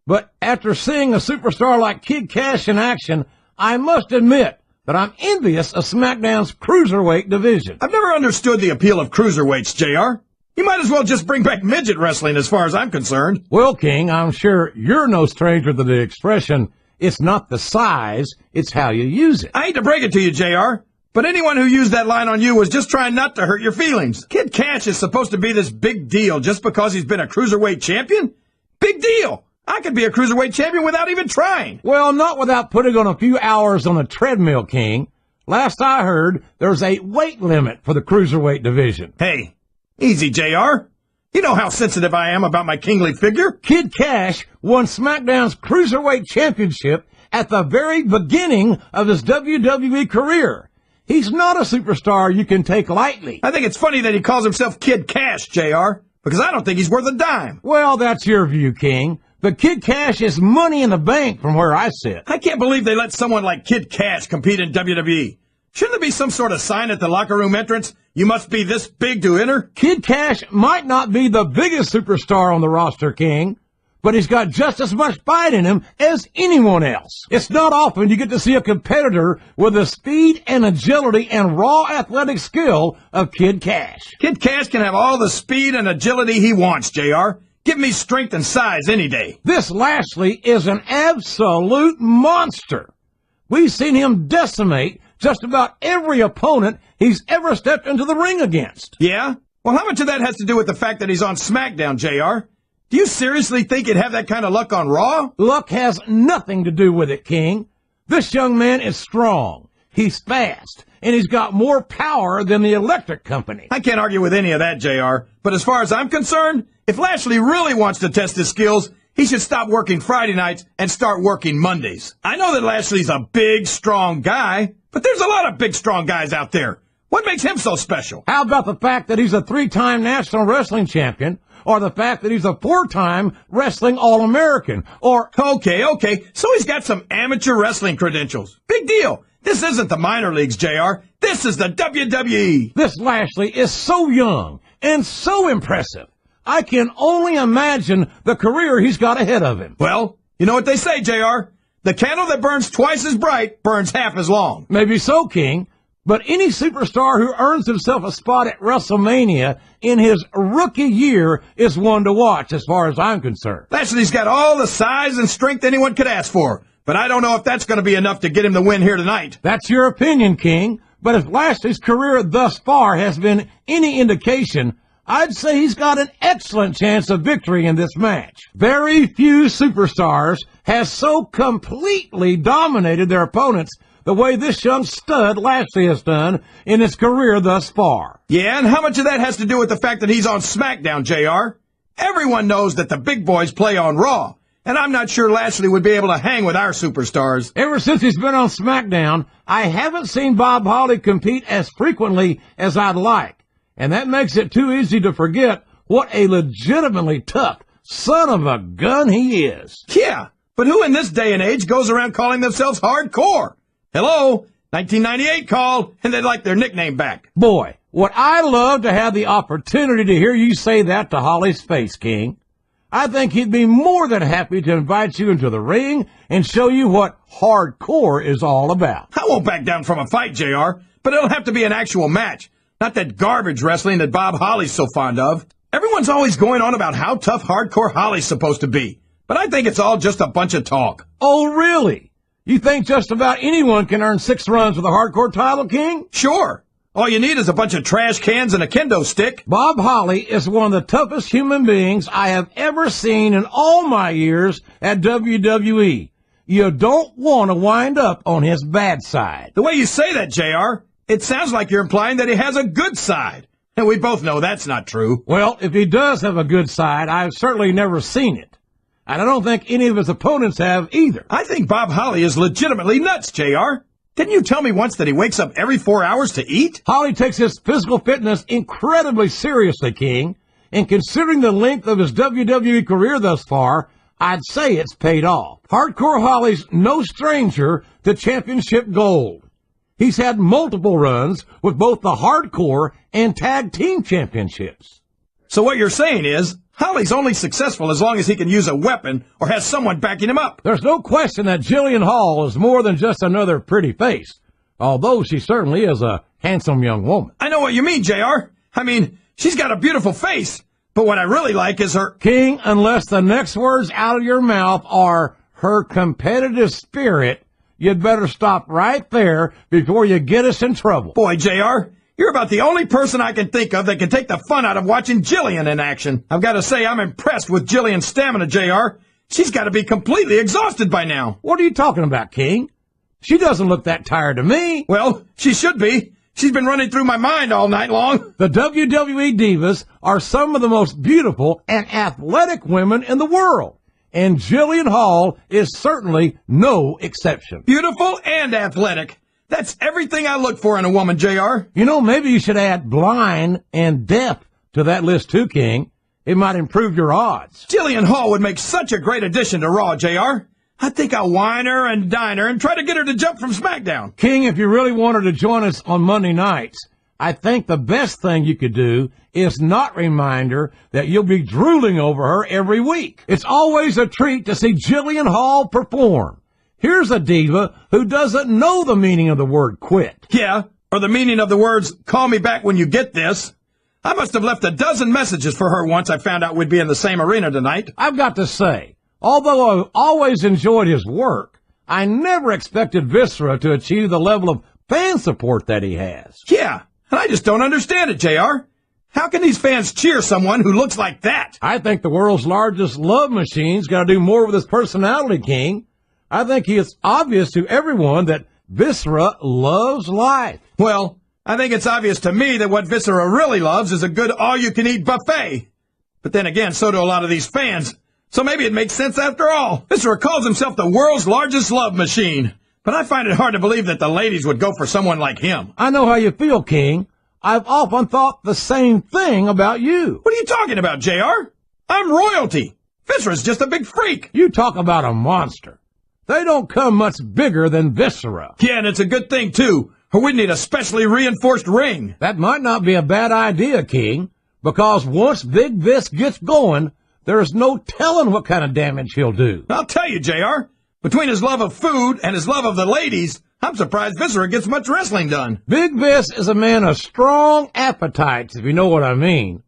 but after seeing a superstar like Kid Cash in action, I must admit that I'm envious of SmackDown's cruiserweight division. I've never understood the appeal of cruiserweights, JR. You might as well just bring back midget wrestling as far as I'm concerned. Well, King, I'm sure you're no stranger to the expression, it's not the size, it's how you use it. I hate to break it to you, JR, but anyone who used that line on you was just trying not to hurt your feelings. Kid Cash is supposed to be this big deal just because he's been a cruiserweight champion? Big deal! I could be a cruiserweight champion without even trying. Well, not without putting on a few hours on a treadmill, King. Last I heard, there's a weight limit for the cruiserweight division. Hey, easy, JR. You know how sensitive I am about my kingly figure. Kid Cash won SmackDown's Cruiserweight Championship at the very beginning of his WWE career. He's not a superstar you can take lightly. I think it's funny that he calls himself Kid Cash, JR, because I don't think he's worth a dime. Well, that's your view, King. But Kid Cash is money in the bank from where I sit. I can't believe they let someone like Kid Cash compete in WWE. Shouldn't there be some sort of sign at the locker room entrance? You must be this big to enter? Kid Cash might not be the biggest superstar on the roster, King, but he's got just as much fight in him as anyone else. It's not often you get to see a competitor with the speed and agility and raw athletic skill of Kid Cash. Kid Cash can have all the speed and agility he wants, JR. Give me strength and size any day. This Lashley is an absolute monster. We've seen him decimate just about every opponent he's ever stepped into the ring against. Yeah? Well, how much of that has to do with the fact that he's on SmackDown, JR? Do you seriously think he'd have that kind of luck on Raw? Luck has nothing to do with it, King. This young man is strong, he's fast, and he's got more power than the electric company. I can't argue with any of that, JR. But as far as I'm concerned, if Lashley really wants to test his skills, he should stop working Friday nights and start working Mondays. I know that Lashley's a big, strong guy, but there's a lot of big, strong guys out there. What makes him so special? How about the fact that he's a 3-time national wrestling champion, or the fact that he's a 4-time wrestling All-American, or... Okay. So he's got some amateur wrestling credentials. Big deal. This isn't the minor leagues, JR. This is the WWE. This Lashley is so young and so impressive. I can only imagine the career he's got ahead of him. Well, you know what they say, JR. The candle that burns twice as bright burns half as long. Maybe so, King. But any superstar who earns himself a spot at WrestleMania in his rookie year is one to watch, as far as I'm concerned. Lashley's got all the size and strength anyone could ask for, but I don't know if that's going to be enough to get him the win here tonight. That's your opinion, King. But if Lashley's career thus far has been any indication, I'd say he's got an excellent chance of victory in this match. Very few superstars have so completely dominated their opponents the way this young stud Lashley has done in his career thus far. Yeah, and how much of that has to do with the fact that he's on SmackDown, JR? Everyone knows that the big boys play on Raw, and I'm not sure Lashley would be able to hang with our superstars. Ever since he's been on SmackDown, I haven't seen Bob Holly compete as frequently as I'd like, and that makes it too easy to forget what a legitimately tough son of a gun he is. Yeah, but who in this day and age goes around calling themselves hardcore? Hello, 1998 called, and they'd like their nickname back. Boy, would I love to have the opportunity to hear you say that to Holly's face, King. I think he'd be more than happy to invite you into the ring and show you what hardcore is all about. I won't back down from a fight, JR, but it'll have to be an actual match, not that garbage wrestling that Bob Holly's so fond of. Everyone's always going on about how tough hardcore Holly's supposed to be, but I think it's all just a bunch of talk. Oh, really? You think just about anyone can earn 6 runs with a hardcore title, King? Sure. All you need is a bunch of trash cans and a kendo stick. Bob Holly is one of the toughest human beings I have ever seen in all my years at WWE. You don't want to wind up on his bad side. The way you say that, JR, it sounds like you're implying that he has a good side. And we both know that's not true. Well, if he does have a good side, I've certainly never seen it. And I don't think any of his opponents have either. I think Bob Holly is legitimately nuts, JR. Didn't you tell me once that he wakes up every 4 hours to eat? Holly takes his physical fitness incredibly seriously, King. And considering the length of his WWE career thus far, I'd say it's paid off. Hardcore Holly's no stranger to championship gold. He's had multiple runs with both the hardcore and tag team championships. So what you're saying is, Holly's only successful as long as he can use a weapon or has someone backing him up. There's no question that Jillian Hall is more than just another pretty face, although she certainly is a handsome young woman. I know what you mean, JR. I mean, she's got a beautiful face, but what I really like is her... King, unless the next words out of your mouth are her competitive spirit, you'd better stop right there before you get us in trouble. Boy, JR, you're about the only person I can think of that can take the fun out of watching Jillian in action. I've got to say, I'm impressed with Jillian's stamina, JR. She's got to be completely exhausted by now. What are you talking about, King? She doesn't look that tired to me. Well, she should be. She's been running through my mind all night long. The WWE Divas are some of the most beautiful and athletic women in the world, and Jillian Hall is certainly no exception. Beautiful and athletic. That's everything I look for in a woman, JR. You know, maybe you should add blind and deaf to that list too, King. It might improve your odds. Jillian Hall would make such a great addition to Raw, JR. I think I'll wine her and dine her and try to get her to jump from SmackDown. King, if you really wanted to join us on Monday nights, I think the best thing you could do is not remind her that you'll be drooling over her every week. It's always a treat to see Jillian Hall perform. Here's a diva who doesn't know the meaning of the word quit. Yeah, or the meaning of the words, call me back when you get this. I must have left a dozen messages for her once I found out we'd be in the same arena tonight. I've got to say, although I've always enjoyed his work, I never expected Viscera to achieve the level of fan support that he has. Yeah, and I just don't understand it, JR. How can these fans cheer someone who looks like that? I think the world's largest love machine's got to do more with his personality, King. I think it's obvious to everyone that Viscera loves life. Well, I think it's obvious to me that what Viscera really loves is a good all-you-can-eat buffet. But then again, so do a lot of these fans. So maybe it makes sense after all. Viscera calls himself the world's largest love machine. But I find it hard to believe that the ladies would go for someone like him. I know how you feel, King. I've often thought the same thing about you. What are you talking about, JR? I'm royalty. Viscera's just a big freak. You talk about a monster. They don't come much bigger than Viscera. Yeah, and it's a good thing, too, or we'd need a specially reinforced ring. That might not be a bad idea, King, because once Big Vis gets going, there's no telling what kind of damage he'll do. I'll tell you, JR, between his love of food and his love of the ladies, I'm surprised Viscera gets much wrestling done. Big Vis is a man of strong appetites, if you know what I mean.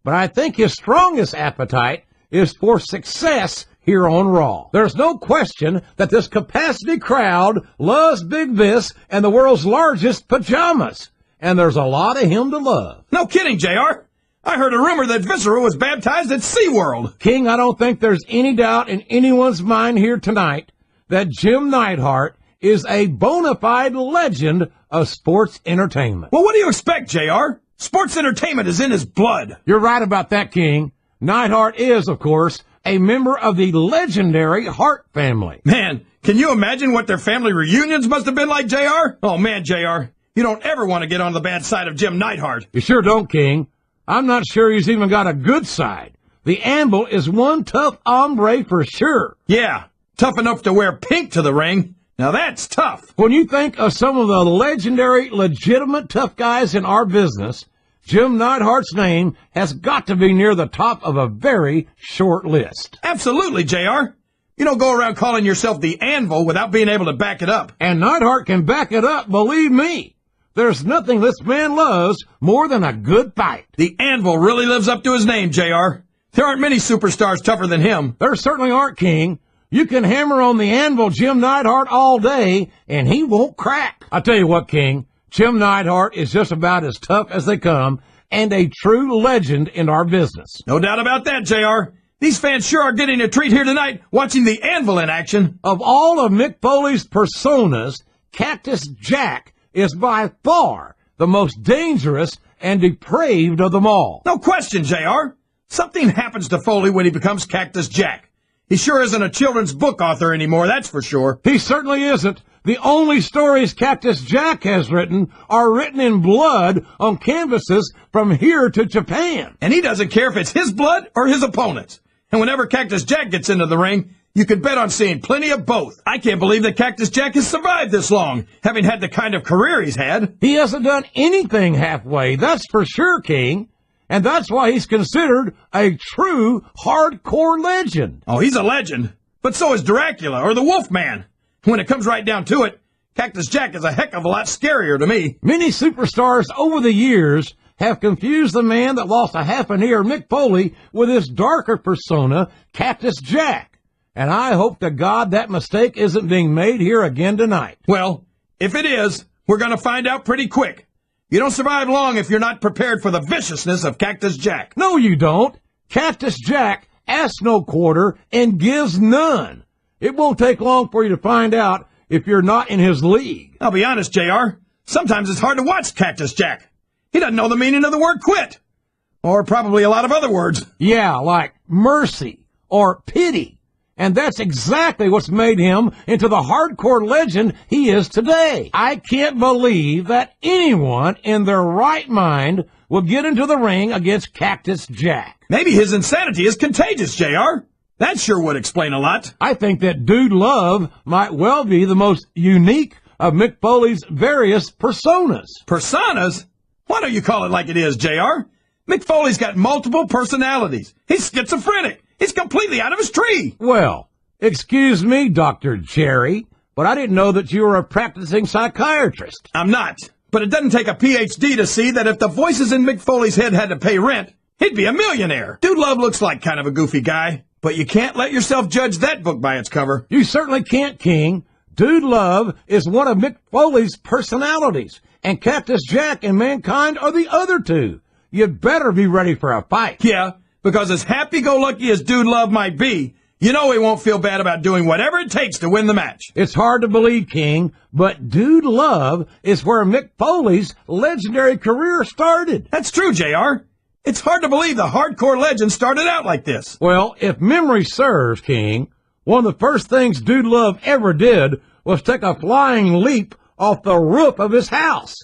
But I think his strongest appetite is for success here on Raw. There's no question that this capacity crowd loves Big Vis and the world's largest pajamas. And there's a lot of him to love. No kidding, JR. I heard a rumor that Viscera was baptized at SeaWorld. King, I don't think there's any doubt in anyone's mind here tonight that Jim Neidhart is a bona fide legend of sports entertainment. Well, what do you expect, JR? Sports entertainment is in his blood. You're right about that, King. Neidhart is, of course, a member of the legendary Hart family. Man, can you imagine what their family reunions must have been like, JR? Oh, man, JR, you don't ever want to get on the bad side of Jim Neidhart. You sure don't, King. I'm not sure he's even got a good side. The Anvil is one tough hombre for sure. Yeah, tough enough to wear pink to the ring. Now that's tough. When you think of some of the legendary, legitimate tough guys in our business, Jim Neidhart's name has got to be near the top of a very short list. Absolutely, JR. You don't go around calling yourself the Anvil without being able to back it up. And Neidhart can back it up, believe me. There's nothing this man loves more than a good fight. The Anvil really lives up to his name, JR. There aren't many superstars tougher than him. There certainly aren't, King. You can hammer on the Anvil Jim Neidhart all day, and he won't crack. I tell you what, King, Jim Neidhart is just about as tough as they come, and a true legend in our business. No doubt about that, JR. These fans sure are getting a treat here tonight, watching the Anvil in action. Of all of Mick Foley's personas, Cactus Jack is by far the most dangerous and depraved of them all. No question, JR. Something happens to Foley when he becomes Cactus Jack. He sure isn't a children's book author anymore, that's for sure. He certainly isn't. The only stories Cactus Jack has written are written in blood on canvases from here to Japan. And he doesn't care if it's his blood or his opponent's. And whenever Cactus Jack gets into the ring, you can bet on seeing plenty of both. I can't believe that Cactus Jack has survived this long, having had the kind of career he's had. He hasn't done anything halfway, that's for sure, King. And that's why he's considered a true hardcore legend. Oh, he's a legend. But so is Dracula or the Wolfman. When it comes right down to it, Cactus Jack is a heck of a lot scarier to me. Many superstars over the years have confused the man that lost a half an ear, Mick Foley, with his darker persona, Cactus Jack. And I hope to God that mistake isn't being made here again tonight. Well, if it is, we're going to find out pretty quick. You don't survive long if you're not prepared for the viciousness of Cactus Jack. No, you don't. Cactus Jack asks no quarter and gives none. It won't take long for you to find out if you're not in his league. I'll be honest, JR. Sometimes it's hard to watch Cactus Jack. He doesn't know the meaning of the word quit. Or probably a lot of other words. Yeah, like mercy or pity. And that's exactly what's made him into the hardcore legend he is today. I can't believe that anyone in their right mind would get into the ring against Cactus Jack. Maybe his insanity is contagious, JR. That sure would explain a lot. I think that Dude Love might well be the most unique of Mick Foley's various personas. Personas? Why don't you call it like it is, JR? Mick Foley's got multiple personalities. He's schizophrenic. He's completely out of his tree. Well, excuse me, Dr. Jerry, but I didn't know that you were a practicing psychiatrist. I'm not. But it doesn't take a PhD to see that if the voices in Mick Foley's head had to pay rent, he'd be a millionaire. Dude Love looks like kind of a goofy guy, but you can't let yourself judge that book by its cover. You certainly can't, King. Dude Love is one of Mick Foley's personalities, and Cactus Jack and Mankind are the other two. You'd better be ready for a fight. Yeah, because as happy-go-lucky as Dude Love might be, you know he won't feel bad about doing whatever it takes to win the match. It's hard to believe, King, but Dude Love is where Mick Foley's legendary career started. That's true, JR. It's hard to believe the hardcore legend started out like this. Well, if memory serves, King, one of the first things Dude Love ever did was take a flying leap off the roof of his house.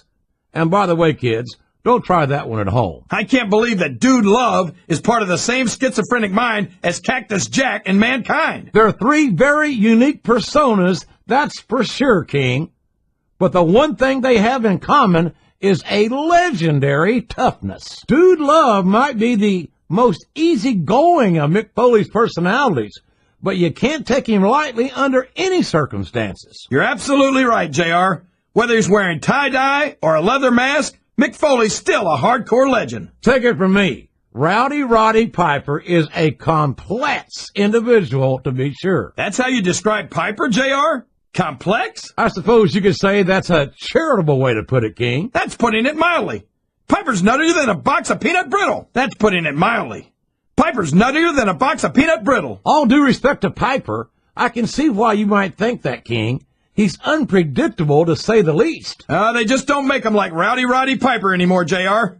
And by the way, kids, don't try that one at home. I can't believe that Dude Love is part of the same schizophrenic mind as Cactus Jack and Mankind. They're three very unique personas, that's for sure, King. But the one thing they have in common is a legendary toughness. Dude Love might be the most easygoing of Mick Foley's personalities, but you can't take him lightly under any circumstances. You're absolutely right, JR. Whether he's wearing tie-dye or a leather mask, Mick Foley's still a hardcore legend. Take it from me. Rowdy Roddy Piper is a complex individual, to be sure. That's how you describe Piper, JR? Complex? I suppose you could say that's a charitable way to put it, King. That's putting it mildly. Piper's nuttier than a box of peanut brittle. That's putting it mildly. Piper's nuttier than a box of peanut brittle. All due respect to Piper, I can see why you might think that, King. He's unpredictable, to say the least. They just don't make him like Rowdy Roddy Piper anymore, JR.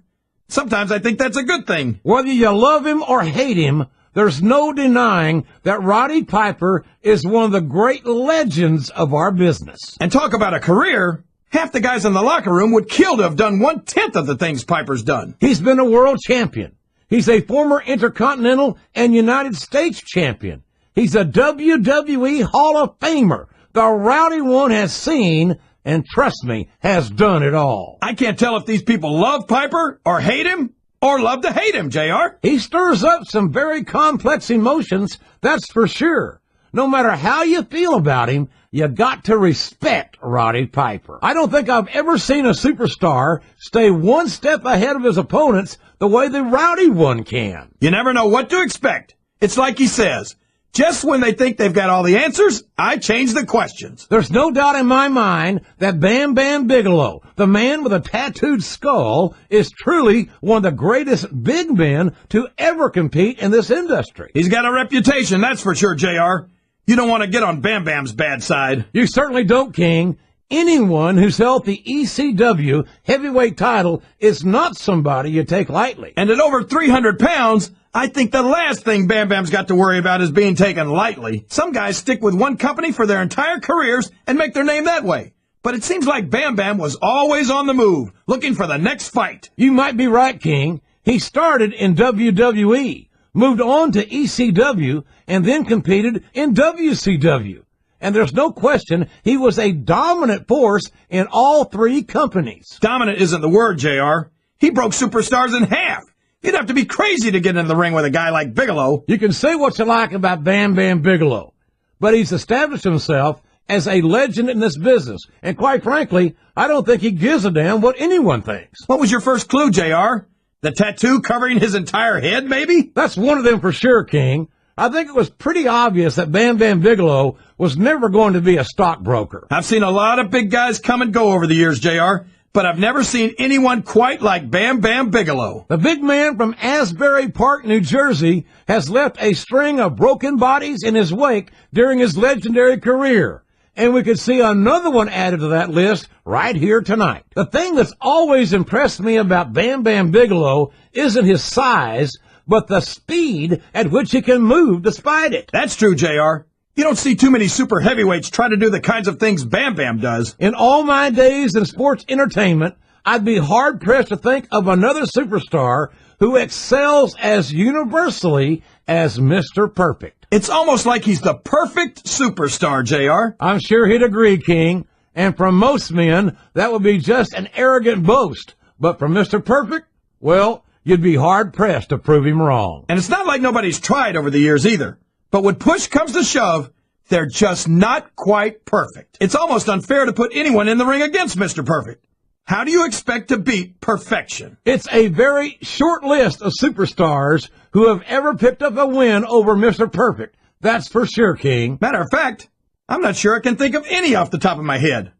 Sometimes I think that's a good thing. Whether you love him or hate him, there's no denying that Roddy Piper is one of the great legends of our business. And talk about a career. Half the guys in the locker room would kill to have done 1/10 of the things Piper's done. He's been a world champion. He's a former Intercontinental and United States champion. He's a WWE Hall of Famer. The Rowdy One has seen, and trust me, has done it all. I can't tell if these people love Piper or hate him or love to hate him, JR. He stirs up some very complex emotions, that's for sure. No matter how you feel about him, you got to respect Roddy Piper. I don't think I've ever seen a superstar stay one step ahead of his opponents the way the Rowdy One can. You never know what to expect. It's like he says, just when they think they've got all the answers, I change the questions. There's no doubt in my mind that Bam Bam Bigelow, the man with a tattooed skull, is truly one of the greatest big men to ever compete in this industry. He's got a reputation, that's for sure, JR. You don't want to get on Bam Bam's bad side. You certainly don't, King. Anyone who's held the ECW heavyweight title is not somebody you take lightly. And at over 300 pounds, I think the last thing Bam Bam's got to worry about is being taken lightly. Some guys stick with one company for their entire careers and make their name that way. But it seems like Bam Bam was always on the move, looking for the next fight. You might be right, King. He started in WWE, moved on to ECW, and then competed in WCW. And there's no question he was a dominant force in all three companies. Dominant isn't the word, JR. He broke superstars in half. You'd have to be crazy to get in the ring with a guy like Bigelow. You can say what you like about Bam Bam Bigelow, but he's established himself as a legend in this business. And quite frankly, I don't think he gives a damn what anyone thinks. What was your first clue, JR? The tattoo covering his entire head, maybe? That's one of them for sure, King. I think it was pretty obvious that Bam Bam Bigelow was never going to be a stockbroker. I've seen a lot of big guys come and go over the years, JR, but I've never seen anyone quite like Bam Bam Bigelow. The big man from Asbury Park, New Jersey, has left a string of broken bodies in his wake during his legendary career. And we could see another one added to that list right here tonight. The thing that's always impressed me about Bam Bam Bigelow isn't his size, but the speed at which he can move despite it. That's true, JR. You don't see too many super heavyweights try to do the kinds of things Bam Bam does. In all my days in sports entertainment, I'd be hard-pressed to think of another superstar who excels as universally as Mr. Perfect. It's almost like he's the perfect superstar, JR. I'm sure he'd agree, King. And from most men, that would be just an arrogant boast. But for Mr. Perfect, well, you'd be hard-pressed to prove him wrong. And it's not like nobody's tried over the years either. But when push comes to shove, they're just not quite perfect. It's almost unfair to put anyone in the ring against Mr. Perfect. How do you expect to beat perfection? It's a very short list of superstars who have ever picked up a win over Mr. Perfect. That's for sure, King. Matter of fact, I'm not sure I can think of any off the top of my head.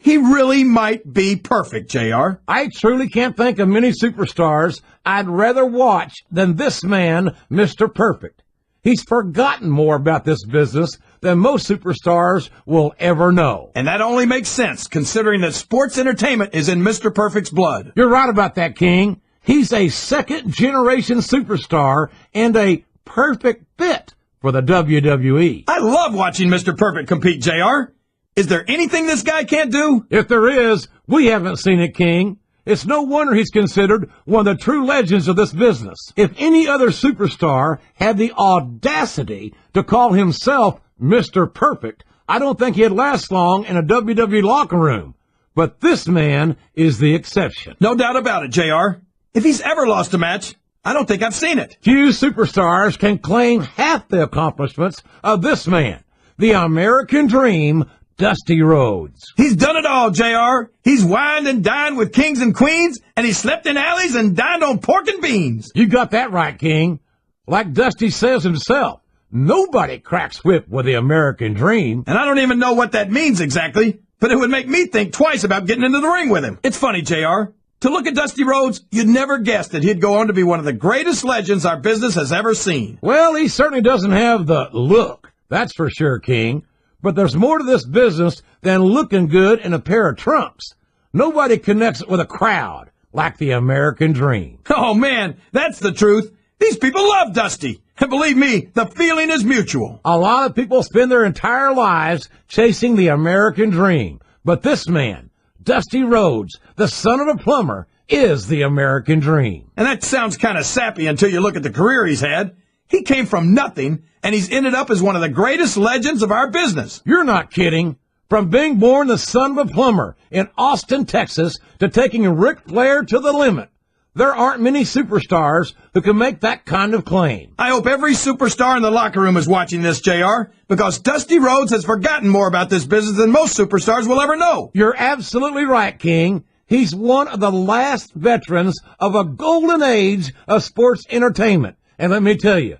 He really might be perfect, JR. I truly can't think of many superstars I'd rather watch than this man, Mr. Perfect. He's forgotten more about this business than most superstars will ever know. And that only makes sense, considering that sports entertainment is in Mr. Perfect's blood. You're right about that, King. He's a second-generation superstar and a perfect fit for the WWE. I love watching Mr. Perfect compete, JR. Is there anything this guy can't do? If there is, we haven't seen it, King. It's no wonder he's considered one of the true legends of this business. If any other superstar had the audacity to call himself Mr. Perfect, I don't think he'd last long in a WWE locker room. But this man is the exception. No doubt about it, JR. If he's ever lost a match, I don't think I've seen it. Few superstars can claim half the accomplishments of this man, the American Dream, Dusty Rhodes. He's done it all, JR. He's wined and dined with kings and queens, and he slept in alleys and dined on pork and beans. You got that right, King. Like Dusty says himself, nobody cracks whip with the American Dream. And I don't even know what that means exactly, but it would make me think twice about getting into the ring with him. It's funny, JR. To look at Dusty Rhodes, you'd never guess that he'd go on to be one of the greatest legends our business has ever seen. Well, he certainly doesn't have the look, that's for sure, King. But there's more to this business than looking good in a pair of trunks. Nobody connects with a crowd like the American Dream. Oh, man, that's the truth. These people love Dusty. And believe me, the feeling is mutual. A lot of people spend their entire lives chasing the American Dream. But this man, Dusty Rhodes, the son of a plumber, is the American Dream. And that sounds kind of sappy until you look at the career he's had. He came from nothing, and he's ended up as one of the greatest legends of our business. You're not kidding. From being born the son of a plumber in Austin, Texas, to taking Ric Flair to the limit, there aren't many superstars who can make that kind of claim. I hope every superstar in the locker room is watching this, JR, because Dusty Rhodes has forgotten more about this business than most superstars will ever know. You're absolutely right, King. He's one of the last veterans of a golden age of sports entertainment. And let me tell you,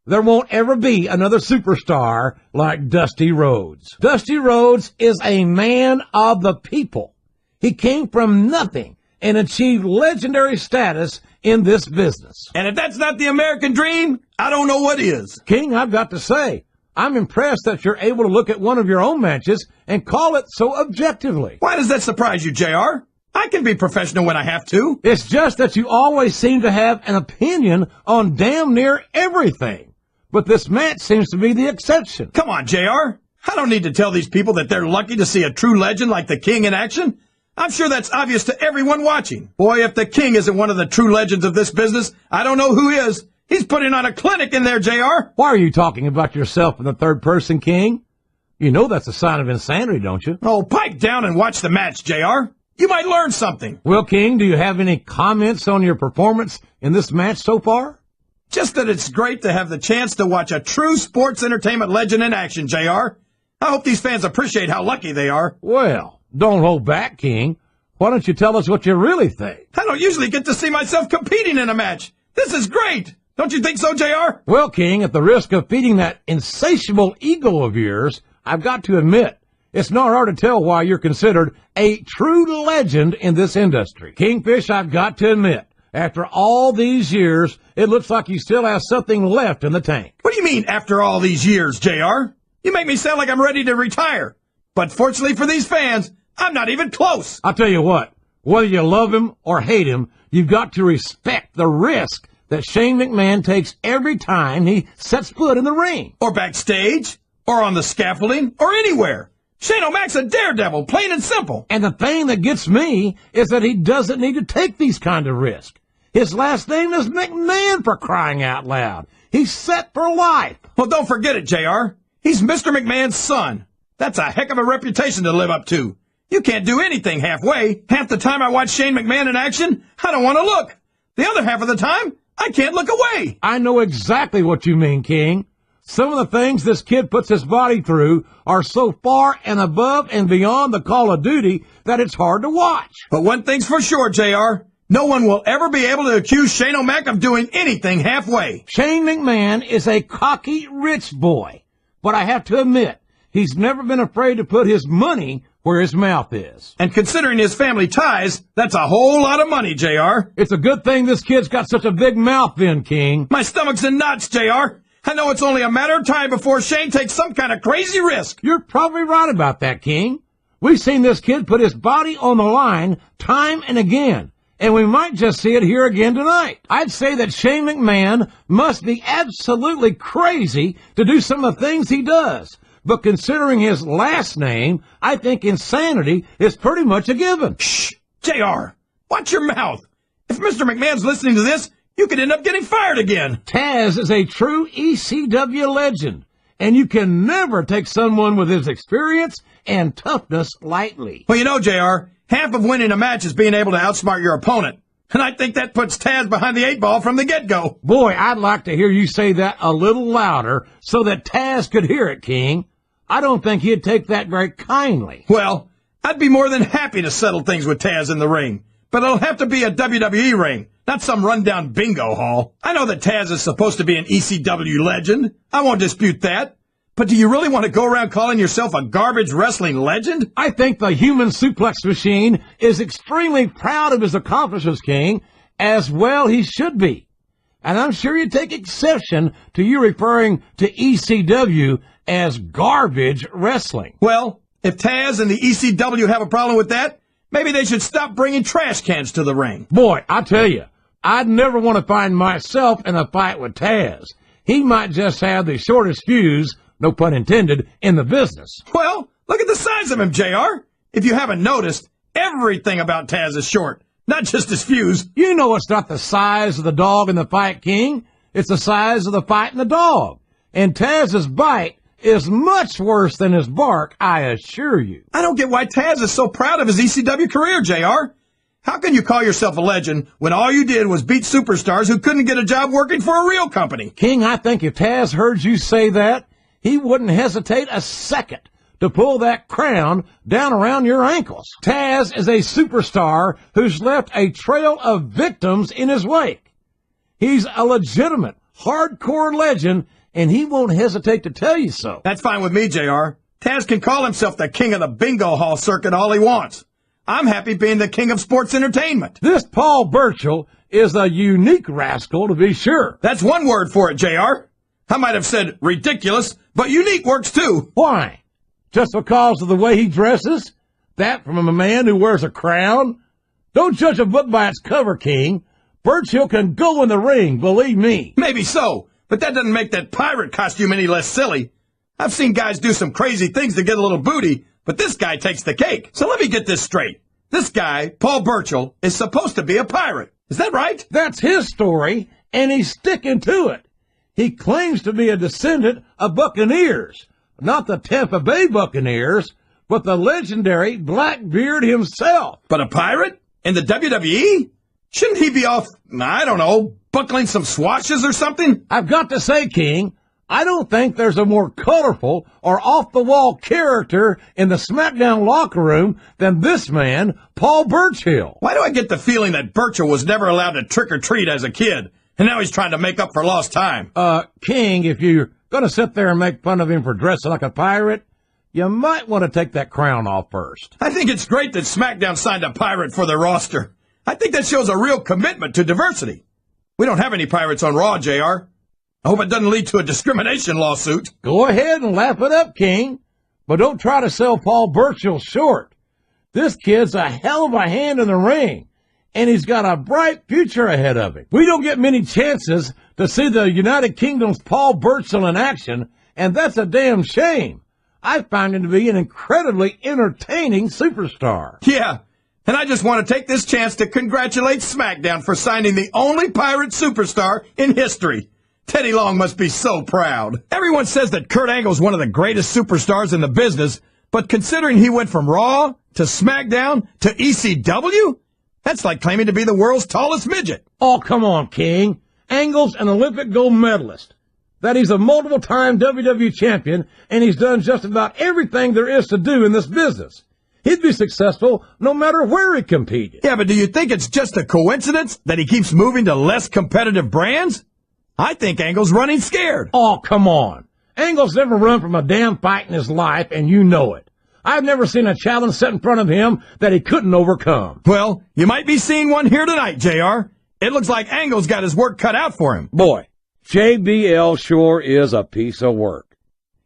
there won't ever be another superstar like Dusty Rhodes. Dusty Rhodes is a man of the people. He came from nothing and achieved legendary status in this business. And if that's not the American Dream, I don't know what is. King, I've got to say, I'm impressed that you're able to look at one of your own matches and call it so objectively. Why does that surprise you, JR? I can be professional when I have to. It's just that you always seem to have an opinion on damn near everything. But this match seems to be the exception. Come on, JR. I don't need to tell these people that they're lucky to see a true legend like the King in action. I'm sure that's obvious to everyone watching. Boy, if the King isn't one of the true legends of this business, I don't know who is. He's putting on a clinic in there, JR. Why are you talking about yourself in the third person, King? You know that's a sign of insanity, don't you? Oh, pipe down and watch the match, JR. You might learn something. Well, King, do you have any comments on your performance in this match so far? Just that it's great to have the chance to watch a true sports entertainment legend in action, JR. I hope these fans appreciate how lucky they are. Well, don't hold back, King. Why don't you tell us what you really think? I don't usually get to see myself competing in a match. This is great. Don't you think so, JR? Well, King, at the risk of feeding that insatiable ego of yours, I've got to admit, it's not hard to tell why you're considered a true legend in this industry. Kingfish, I've got to admit, after all these years, it looks like you still have something left in the tank. What do you mean, after all these years, JR? You make me sound like I'm ready to retire. But fortunately for these fans, I'm not even close. I'll tell you what, whether you love him or hate him, you've got to respect the risk that Shane McMahon takes every time he sets foot in the ring. Or backstage, or on the scaffolding, or anywhere. Shane O'Mac's a daredevil, plain and simple. And the thing that gets me is that he doesn't need to take these kind of risks. His last name is McMahon, for crying out loud. He's set for life. Well, don't forget it, JR. He's Mr. McMahon's son. That's a heck of a reputation to live up to. You can't do anything halfway. Half the time I watch Shane McMahon in action, I don't want to look. The other half of the time, I can't look away. I know exactly what you mean, King. Some of the things this kid puts his body through are so far and above and beyond the call of duty that it's hard to watch. But one thing's for sure, JR. No one will ever be able to accuse Shane O'Mac of doing anything halfway. Shane McMahon is a cocky rich boy, but I have to admit, he's never been afraid to put his money where his mouth is. And considering his family ties, that's a whole lot of money, JR. It's a good thing this kid's got such a big mouth then, King. My stomach's in knots, JR. I know it's only a matter of time before Shane takes some kind of crazy risk. You're probably right about that, King. We've seen this kid put his body on the line time and again, and we might just see it here again tonight. I'd say that Shane McMahon must be absolutely crazy to do some of the things he does. But considering his last name, I think insanity is pretty much a given. Shh! JR, watch your mouth. If Mr. McMahon's listening to this, you could end up getting fired again. Taz is a true ECW legend, and you can never take someone with his experience and toughness lightly. Well, you know, JR, half of winning a match is being able to outsmart your opponent. And I think that puts Taz behind the 8-ball from the get-go. Boy, I'd like to hear you say that a little louder so that Taz could hear it, King. I don't think he'd take that very kindly. Well, I'd be more than happy to settle things with Taz in the ring. But it'll have to be a WWE ring, not some rundown bingo hall. I know that Taz is supposed to be an ECW legend. I won't dispute that. But do you really want to go around calling yourself a garbage wrestling legend? I think the human suplex machine is extremely proud of his accomplishments, King, as well he should be. And I'm sure you take exception to you referring to ECW as garbage wrestling. Well, if Taz and the ECW have a problem with that, maybe they should stop bringing trash cans to the ring. Boy, I tell you, I'd never want to find myself in a fight with Taz. He might just have the shortest fuse, no pun intended, in the business. Well, look at the size of him, JR. If you haven't noticed, everything about Taz is short, not just his fuse. You know it's not the size of the dog in the fight, King. It's the size of the fight in the dog. And Taz's bite is much worse than his bark, I assure you. I don't get why Taz is so proud of his ECW career, JR. How can you call yourself a legend when all you did was beat superstars who couldn't get a job working for a real company? King, I think if Taz heard you say that, he wouldn't hesitate a second to pull that crown down around your ankles. Taz is a superstar who's left a trail of victims in his wake. He's a legitimate, hardcore legend, and he won't hesitate to tell you so. That's fine with me, JR. Taz can call himself the king of the bingo hall circuit all he wants. I'm happy being the king of sports entertainment. This Paul Burchill is a unique rascal, to be sure. That's one word for it, JR. I might have said ridiculous, but unique works too. Why? Just because of the way he dresses? That from a man who wears a crown? Don't judge a book by its cover, King. Burchill can go in the ring, believe me. Maybe so, but that doesn't make that pirate costume any less silly. I've seen guys do some crazy things to get a little booty, but this guy takes the cake. So let me get this straight. This guy, Paul Burchill, is supposed to be a pirate. Is that right? That's his story, and he's sticking to it. He claims to be a descendant of Buccaneers. Not the Tampa Bay Buccaneers, but the legendary Blackbeard himself. But a pirate? In the WWE? Shouldn't he be off, I don't know, buckling some swashes or something? I've got to say, King, I don't think there's a more colorful or off-the-wall character in the SmackDown locker room than this man, Paul Burchill. Why do I get the feeling that Burchill was never allowed to trick-or-treat as a kid, and now he's trying to make up for lost time? King, if you're going to sit there and make fun of him for dressing like a pirate, you might want to take that crown off first. I think it's great that SmackDown signed a pirate for their roster. I think that shows a real commitment to diversity. We don't have any pirates on Raw, JR. I hope it doesn't lead to a discrimination lawsuit. Go ahead and laugh it up, King. But don't try to sell Paul Burchill short. This kid's a hell of a hand in the ring, and he's got a bright future ahead of him. We don't get many chances to see the United Kingdom's Paul Burchill in action, and that's a damn shame. I find him to be an incredibly entertaining superstar. Yeah, and I just want to take this chance to congratulate SmackDown for signing the only pirate superstar in history. Teddy Long must be so proud. Everyone says that Kurt Angle's one of the greatest superstars in the business, But considering he went from Raw to SmackDown to ECW, that's like claiming to be the world's tallest midget. Oh, come on, King. Angle's an Olympic gold medalist. That he's a multiple-time WWE champion, and he's done just about everything there is to do in this business. He'd be successful no matter where he competed. Yeah, but do you think it's just a coincidence that he keeps moving to less competitive brands? I think Angle's running scared. Oh, come on. Angle's never run from a damn fight in his life, and you know it. I've never seen a challenge set in front of him that he couldn't overcome. Well, you might be seeing one here tonight, JR. It looks like Angle's got his work cut out for him. Boy, JBL sure is a piece of work.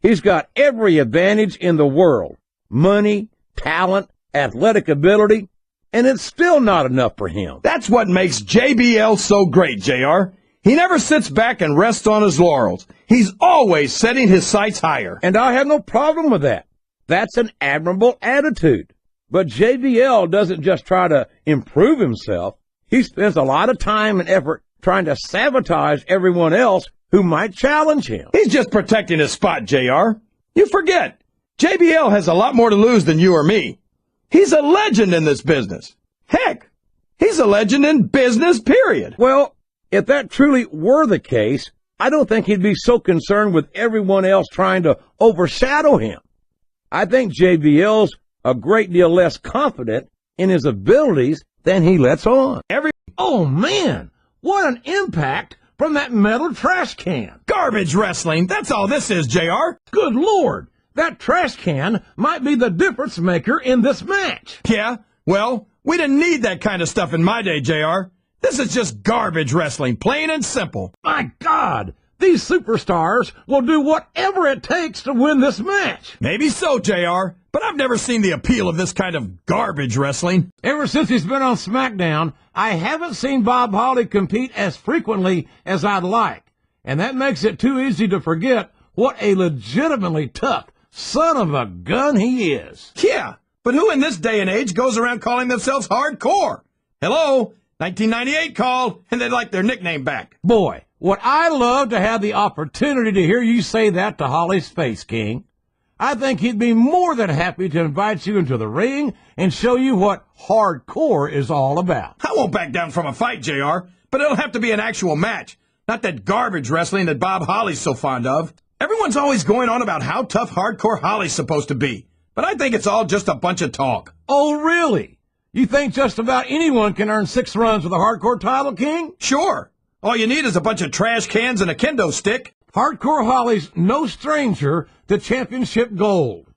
He's got every advantage in the world. Money, talent, athletic ability, and it's still not enough for him. That's what makes JBL so great, JR. He never sits back and rests on his laurels. He's always setting his sights higher. And I have no problem with that. That's an admirable attitude. But JBL doesn't just try to improve himself. He spends a lot of time and effort trying to sabotage everyone else who might challenge him. He's just protecting his spot, JR. You forget, JBL has a lot more to lose than you or me. He's a legend in this business. Heck, he's a legend in business, period. Well, if that truly were the case, I don't think he'd be so concerned with everyone else trying to overshadow him. I think JBL's a great deal less confident in his abilities than he lets on. Oh, man, what an impact from that metal trash can. Garbage wrestling, that's all this is, JR. Good Lord, that trash can might be the difference maker in this match. Yeah, well, we didn't need that kind of stuff in my day, JR. This is just garbage wrestling, plain and simple. My God, these superstars will do whatever it takes to win this match. Maybe so, JR, but I've never seen the appeal of this kind of garbage wrestling. Ever since he's been on SmackDown, I haven't seen Bob Holly compete as frequently as I'd like, and that makes it too easy to forget what a legitimately tough son of a gun he is. Yeah, but who in this day and age goes around calling themselves hardcore? Hello? 1998 called, and they'd like their nickname back. Boy, would I love to have the opportunity to hear you say that to Holly's face, King. I think he'd be more than happy to invite you into the ring and show you what hardcore is all about. I won't back down from a fight, JR, but it'll have to be an actual match, not that garbage wrestling that Bob Holly's so fond of. Everyone's always going on about how tough hardcore Holly's supposed to be, but I think it's all just a bunch of talk. Oh, really? You think just about anyone can earn 6 runs with a hardcore title, King? Sure. All you need is a bunch of trash cans and a kendo stick. Hardcore Holly's no stranger to championship gold.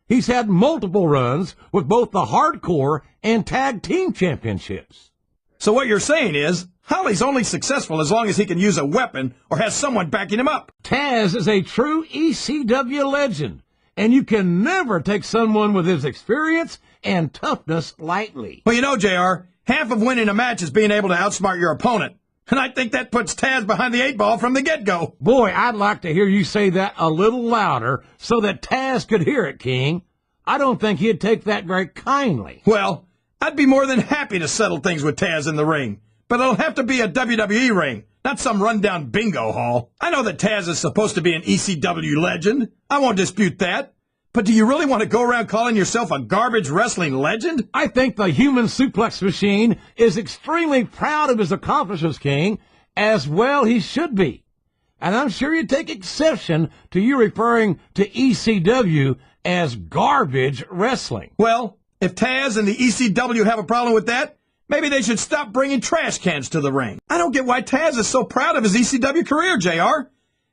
He's had multiple runs with both the hardcore and tag team championships. So what you're saying is, Holly's only successful as long as he can use a weapon or has someone backing him up. Taz is a true ECW legend, and you can never take someone with his experience and toughness lightly. Well, you know, JR, half of winning a match is being able to outsmart your opponent. And I think that puts Taz behind the 8 ball from the get-go. Boy, I'd like to hear you say that a little louder so that Taz could hear it, King. I don't think he'd take that very kindly. Well, I'd be more than happy to settle things with Taz in the ring. But it'll have to be a WWE ring, not some rundown bingo hall. I know that Taz is supposed to be an ECW legend. I won't dispute that. But do you really want to go around calling yourself a garbage wrestling legend? I think the human suplex machine is extremely proud of his accomplishments, King, as well he should be. And I'm sure you'd take exception to you referring to ECW as garbage wrestling. Well, if Taz and the ECW have a problem with that, maybe they should stop bringing trash cans to the ring. I don't get why Taz is so proud of his ECW career, JR.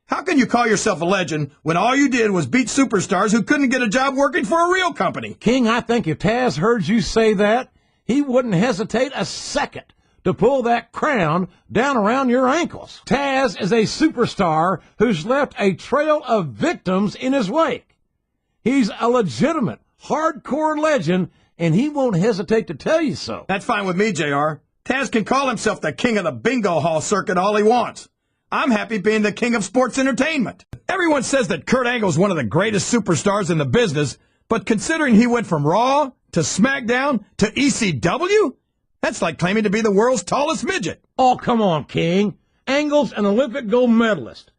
How can you call yourself a legend when all you did was beat superstars who couldn't get a job working for a real company? King, I think if Taz heard you say that, he wouldn't hesitate a second to pull that crown down around your ankles. Taz is a superstar who's left a trail of victims in his wake. He's a legitimate, hardcore legend, and he won't hesitate to tell you so. That's fine with me, JR. Taz can call himself the king of the bingo hall circuit all he wants. I'm happy being the king of sports entertainment. Everyone says that Kurt Angle's one of the greatest superstars in the business, but considering he went from Raw to SmackDown to ECW, that's like claiming to be the world's tallest midget. Oh, come on, King. Angle's an Olympic gold medalist.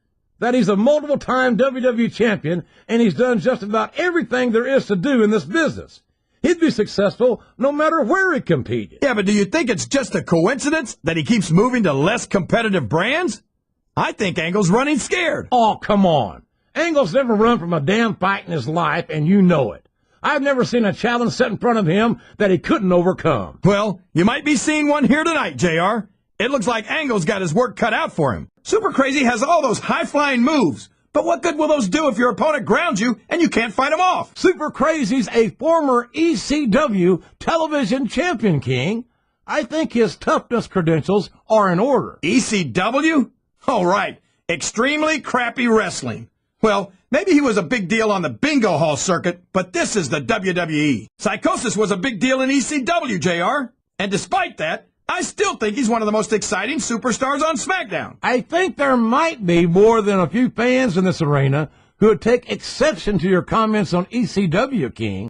that he's a multiple-time WWE champion, and he's done just about everything there is to do in this business. He'd be successful no matter where he competed. Yeah, but do you think it's just a coincidence that he keeps moving to less competitive brands? I think Angle's running scared. Oh, come on. Angle's never run from a damn fight in his life, and you know it. I've never seen a challenge set in front of him that he couldn't overcome. Well, you might be seeing one here tonight, JR. It looks like Angle's got his work cut out for him. Super Crazy has all those high-flying moves. But what good will those do if your opponent grounds you and you can't fight him off? Super Crazy's a former ECW television champion, King. I think his toughness credentials are in order. ECW? Oh, right. Extremely crappy wrestling. Well, maybe he was a big deal on the bingo hall circuit, but this is the WWE. Psychosis was a big deal in ECW, JR. And despite that, I still think he's one of the most exciting superstars on SmackDown. I think there might be more than a few fans in this arena who would take exception to your comments on ECW, King.